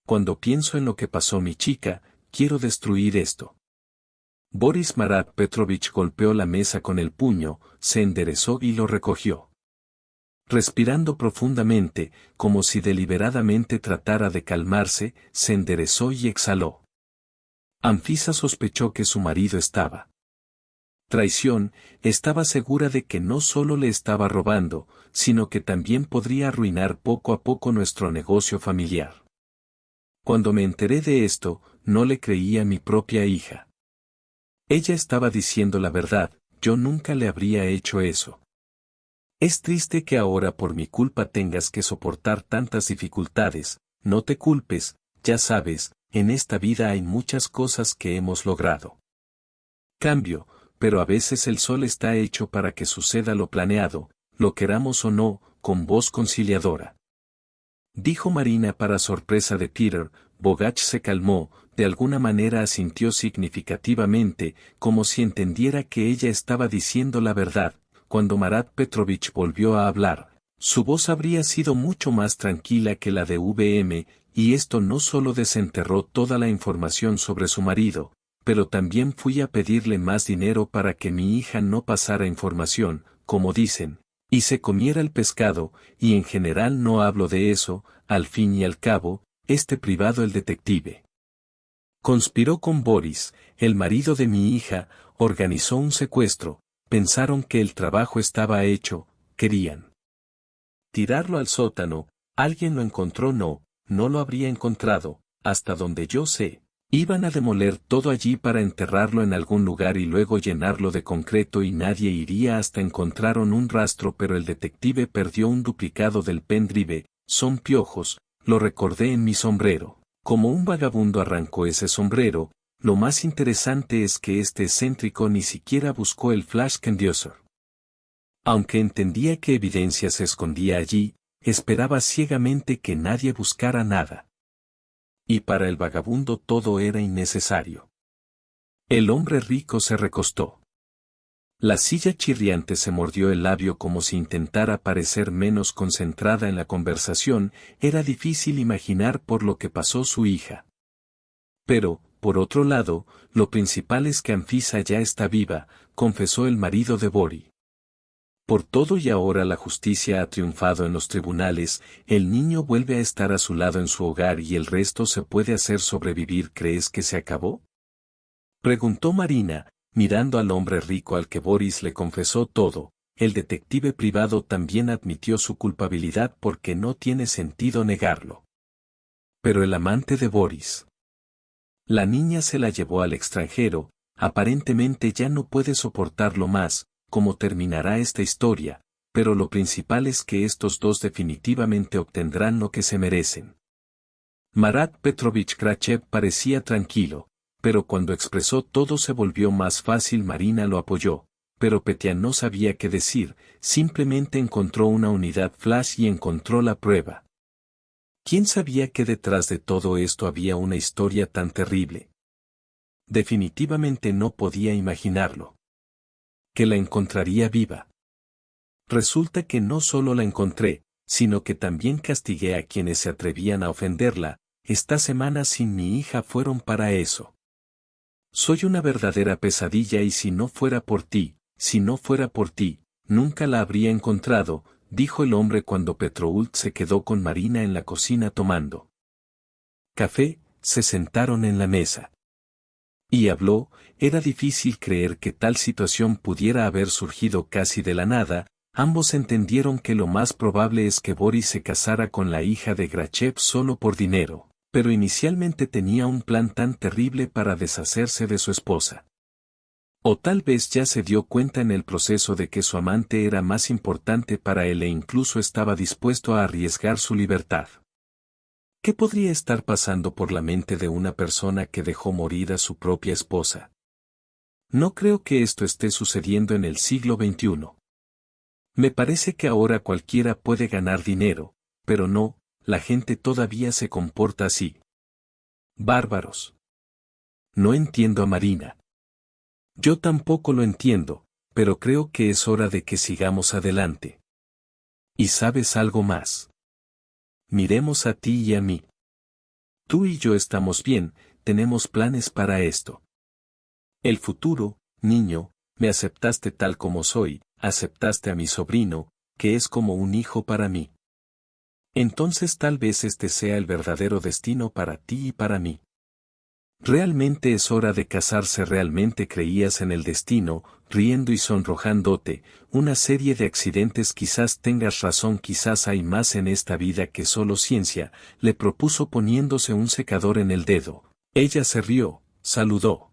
Cuando pienso en lo que pasó mi chica, quiero destruir esto. Boris Marat Petrovich golpeó la mesa con el puño, se enderezó y lo recogió. Respirando profundamente, como si deliberadamente tratara de calmarse, se enderezó y exhaló. Anfisa sospechó que su marido estaba traición, estaba segura de que no solo le estaba robando, sino que también podría arruinar poco a poco nuestro negocio familiar. Cuando me enteré de esto, no le creí a mi propia hija. Ella estaba diciendo la verdad, yo nunca le habría hecho eso. Es triste que ahora por mi culpa tengas que soportar tantas dificultades, no te culpes, ya sabes, en esta vida hay muchas cosas que hemos logrado. Cambio, pero a veces el sol está hecho para que suceda lo planeado, lo queramos o no, con voz conciliadora. Dijo Marina para sorpresa de Peter. Bogach se calmó, de alguna manera asintió significativamente, como si entendiera que ella estaba diciendo la verdad. Cuando Marat Petrovich volvió a hablar, su voz habría sido mucho más tranquila que la de VM, y esto no solo desenterró toda la información sobre su marido, pero también fui a pedirle más dinero para que mi hija no pasara información, como dicen, y se comiera el pescado, y en general no hablo de eso, al fin y al cabo, este privado el detective conspiró con Boris, el marido de mi hija, organizó un secuestro, pensaron que el trabajo estaba hecho, querían tirarlo al sótano, alguien lo encontró no lo habría encontrado, hasta donde yo sé. Iban a demoler todo allí para enterrarlo en algún lugar y luego llenarlo de concreto y nadie iría hasta encontraron un rastro pero el detective perdió un duplicado del pendrive, son piojos, lo recordé en mi sombrero. Como un vagabundo arrancó ese sombrero, lo más interesante es que este excéntrico ni siquiera buscó el flash conducer. Aunque entendía que evidencia se escondía allí, esperaba ciegamente que nadie buscara nada. Y para el vagabundo todo era innecesario. El hombre rico se recostó. La silla chirriante se mordió el labio como si intentara parecer menos concentrada en la conversación, era difícil imaginar por lo que pasó su hija. Pero, por otro lado, lo principal es que Anfisa ya está viva, confesó el marido de Bori. Por todo y ahora la justicia ha triunfado en los tribunales, el niño vuelve a estar a su lado en su hogar y el resto se puede hacer sobrevivir. ¿Crees que se acabó? Preguntó Marina, mirando al hombre rico al que Boris le confesó todo. El detective privado también admitió su culpabilidad porque no tiene sentido negarlo. Pero el amante de Boris. La niña se la llevó al extranjero, aparentemente ya no puede soportarlo más. Cómo terminará esta historia, pero lo principal es que estos dos definitivamente obtendrán lo que se merecen. Marat Petrovich Grachev parecía tranquilo, pero cuando expresó todo se volvió más fácil. Marina lo apoyó, pero Petya no sabía qué decir, simplemente encontró una unidad flash y encontró la prueba. ¿Quién sabía que detrás de todo esto había una historia tan terrible? Definitivamente no podía imaginarlo. Que la encontraría viva. Resulta que no solo la encontré, sino que también castigué a quienes se atrevían a ofenderla. Estas semanas sin mi hija fueron para eso. Soy una verdadera pesadilla y si no fuera por ti, nunca la habría encontrado, dijo el hombre cuando Petroult se quedó con Marina en la cocina tomando café. Se sentaron en la mesa. Y habló. Era difícil creer que tal situación pudiera haber surgido casi de la nada. Ambos entendieron que lo más probable es que Boris se casara con la hija de Grachev solo por dinero, pero inicialmente tenía un plan tan terrible para deshacerse de su esposa. O tal vez ya se dio cuenta en el proceso de que su amante era más importante para él e incluso estaba dispuesto a arriesgar su libertad. ¿Qué podría estar pasando por la mente de una persona que dejó morir a su propia esposa? No creo que esto esté sucediendo en el siglo XXI. Me parece que ahora cualquiera puede ganar dinero, pero no, la gente todavía se comporta así. Bárbaros. No entiendo a Marina. Yo tampoco lo entiendo, pero creo que es hora de que sigamos adelante. ¿Y sabes algo más? Miremos a ti y a mí. Tú y yo estamos bien, tenemos planes para esto. El futuro, niño, me aceptaste tal como soy, aceptaste a mi sobrino, que es como un hijo para mí. Entonces tal vez este sea el verdadero destino para ti y para mí. Realmente es hora de casarse. Realmente creías en el destino, riendo y sonrojándote, una serie de accidentes. Quizás tengas razón, quizás hay más en esta vida que solo ciencia, le propuso poniéndose un secador en el dedo. Ella se rió, saludó.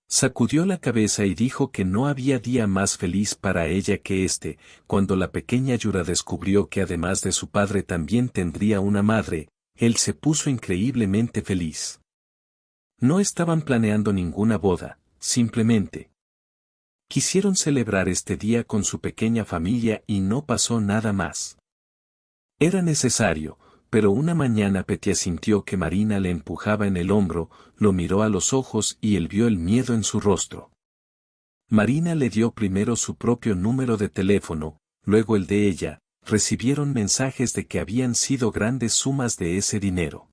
Sacudió la cabeza y dijo que no había día más feliz para ella que este. Cuando la pequeña Yura descubrió que además de su padre también tendría una madre, él se puso increíblemente feliz. No estaban planeando ninguna boda, simplemente quisieron celebrar este día con su pequeña familia y no pasó nada más. Era necesario, pero una mañana Petya sintió que Marina le empujaba en el hombro, lo miró a los ojos y él vio el miedo en su rostro. Marina le dio primero su propio número de teléfono, luego el de ella. Recibieron mensajes de que habían sido grandes sumas de ese dinero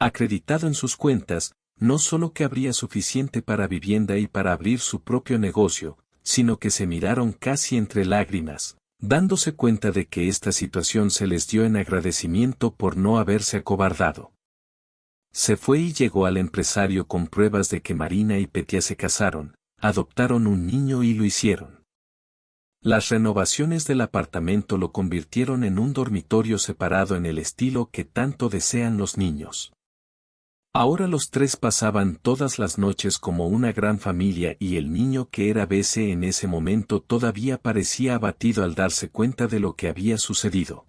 acreditado en sus cuentas. No solo que habría suficiente para vivienda y para abrir su propio negocio, sino que se miraron casi entre lágrimas, dándose cuenta de que esta situación se les dio en agradecimiento por no haberse acobardado. Se fue y llegó al empresario con pruebas de que Marina y Petya se casaron, adoptaron un niño y lo hicieron. Las renovaciones del apartamento lo convirtieron en un dormitorio separado en el estilo que tanto desean los niños. Ahora los tres pasaban todas las noches como una gran familia y el niño que era Bese en ese momento todavía parecía abatido al darse cuenta de lo que había sucedido.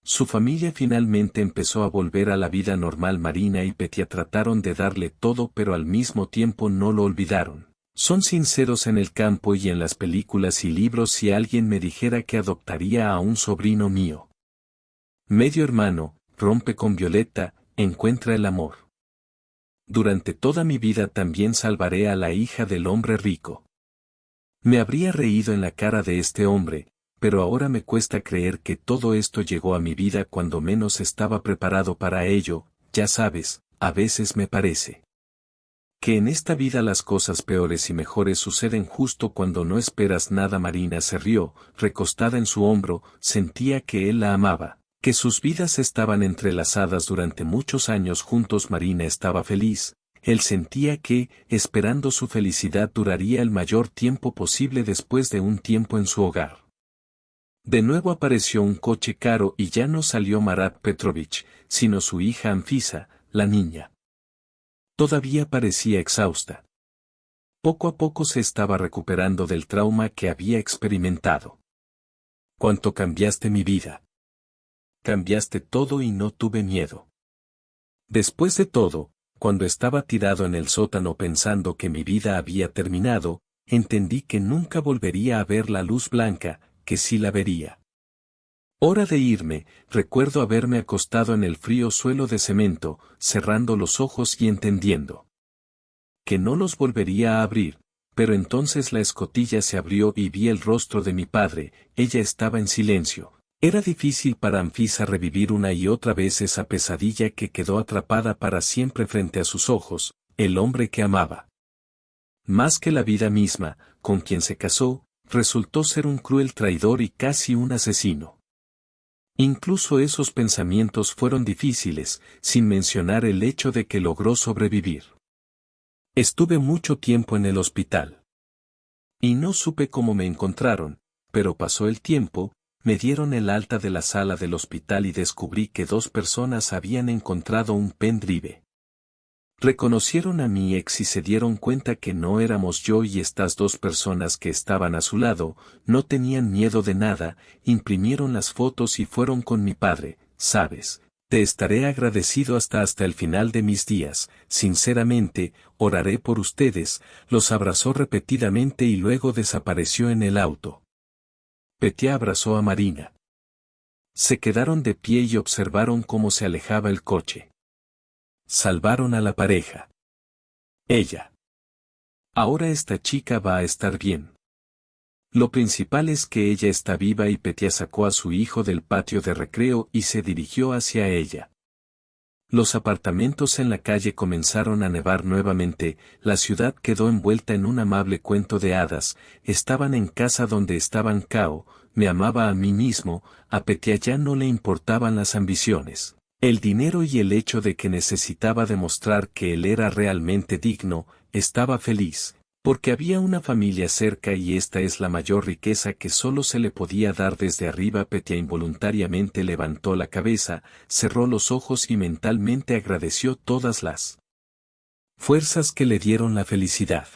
Su familia finalmente empezó a volver a la vida normal. Marina y Petya trataron de darle todo pero al mismo tiempo no lo olvidaron. Son sinceros en el campo y en las películas y libros. Si alguien me dijera que adoptaría a un sobrino mío. Medio hermano, rompe con Violeta, encuentra el amor. Durante toda mi vida también salvaré a la hija del hombre rico. Me habría reído en la cara de este hombre, pero ahora me cuesta creer que todo esto llegó a mi vida cuando menos estaba preparado para ello. Ya sabes, a veces me parece que en esta vida las cosas peores y mejores suceden justo cuando no esperas nada. Marina se rió, recostada en su hombro, sentía que él la amaba, que sus vidas estaban entrelazadas durante muchos años juntos. Marina estaba feliz, él sentía que, esperando su felicidad duraría el mayor tiempo posible después de un tiempo en su hogar. De nuevo apareció un coche caro y ya no salió Marat Petrovich, sino su hija Anfisa, la niña. Todavía parecía exhausta. Poco a poco se estaba recuperando del trauma que había experimentado. ¿Cuánto cambiaste mi vida? Cambiaste todo y no tuve miedo. Después de todo, Cuando estaba tirado en el sótano pensando que mi vida había terminado, entendí que nunca volvería a ver la luz blanca, que sí la vería. Hora de irme, recuerdo haberme acostado en el frío suelo de cemento, cerrando los ojos y entendiendo que no los volvería a abrir, pero entonces la escotilla se abrió y vi el rostro de mi padre. Ella estaba en silencio. Era difícil para Anfisa revivir una y otra vez esa pesadilla que quedó atrapada para siempre frente a sus ojos, el hombre que amaba. Más que la vida misma, con quien se casó, resultó ser un cruel traidor y casi un asesino. Incluso esos pensamientos fueron difíciles, sin mencionar el hecho de que logró sobrevivir. Estuve mucho tiempo en el hospital. Y no supe cómo me encontraron, pero pasó el tiempo, me dieron el alta de la sala del hospital y descubrí que 2 personas habían encontrado un pendrive. Reconocieron a mi ex y se dieron cuenta que no éramos yo, y estas 2 personas que estaban a su lado, no tenían miedo de nada, imprimieron las fotos y fueron con mi padre. ¿Sabes? Te estaré agradecido hasta el final de mis días, sinceramente, oraré por ustedes. Los abrazó repetidamente y luego desapareció en el auto. Petya abrazó a Marina. Se quedaron de pie y observaron cómo se alejaba el coche. Salvaron a la pareja. Ella. Ahora esta chica va a estar bien. Lo principal es que ella está viva, y Petya sacó a su hijo del patio de recreo y se dirigió hacia ella. Los apartamentos en la calle comenzaron a nevar nuevamente, la ciudad quedó envuelta en un amable cuento de hadas. Estaban en casa donde estaban Kao, me amaba a mí mismo, a Petya ya no le importaban las ambiciones, el dinero y el hecho de que necesitaba demostrar que él era realmente digno. Estaba feliz, porque había una familia cerca y esta es la mayor riqueza que solo se le podía dar desde arriba. Petya involuntariamente levantó la cabeza, cerró los ojos y mentalmente agradeció todas las fuerzas que le dieron la felicidad.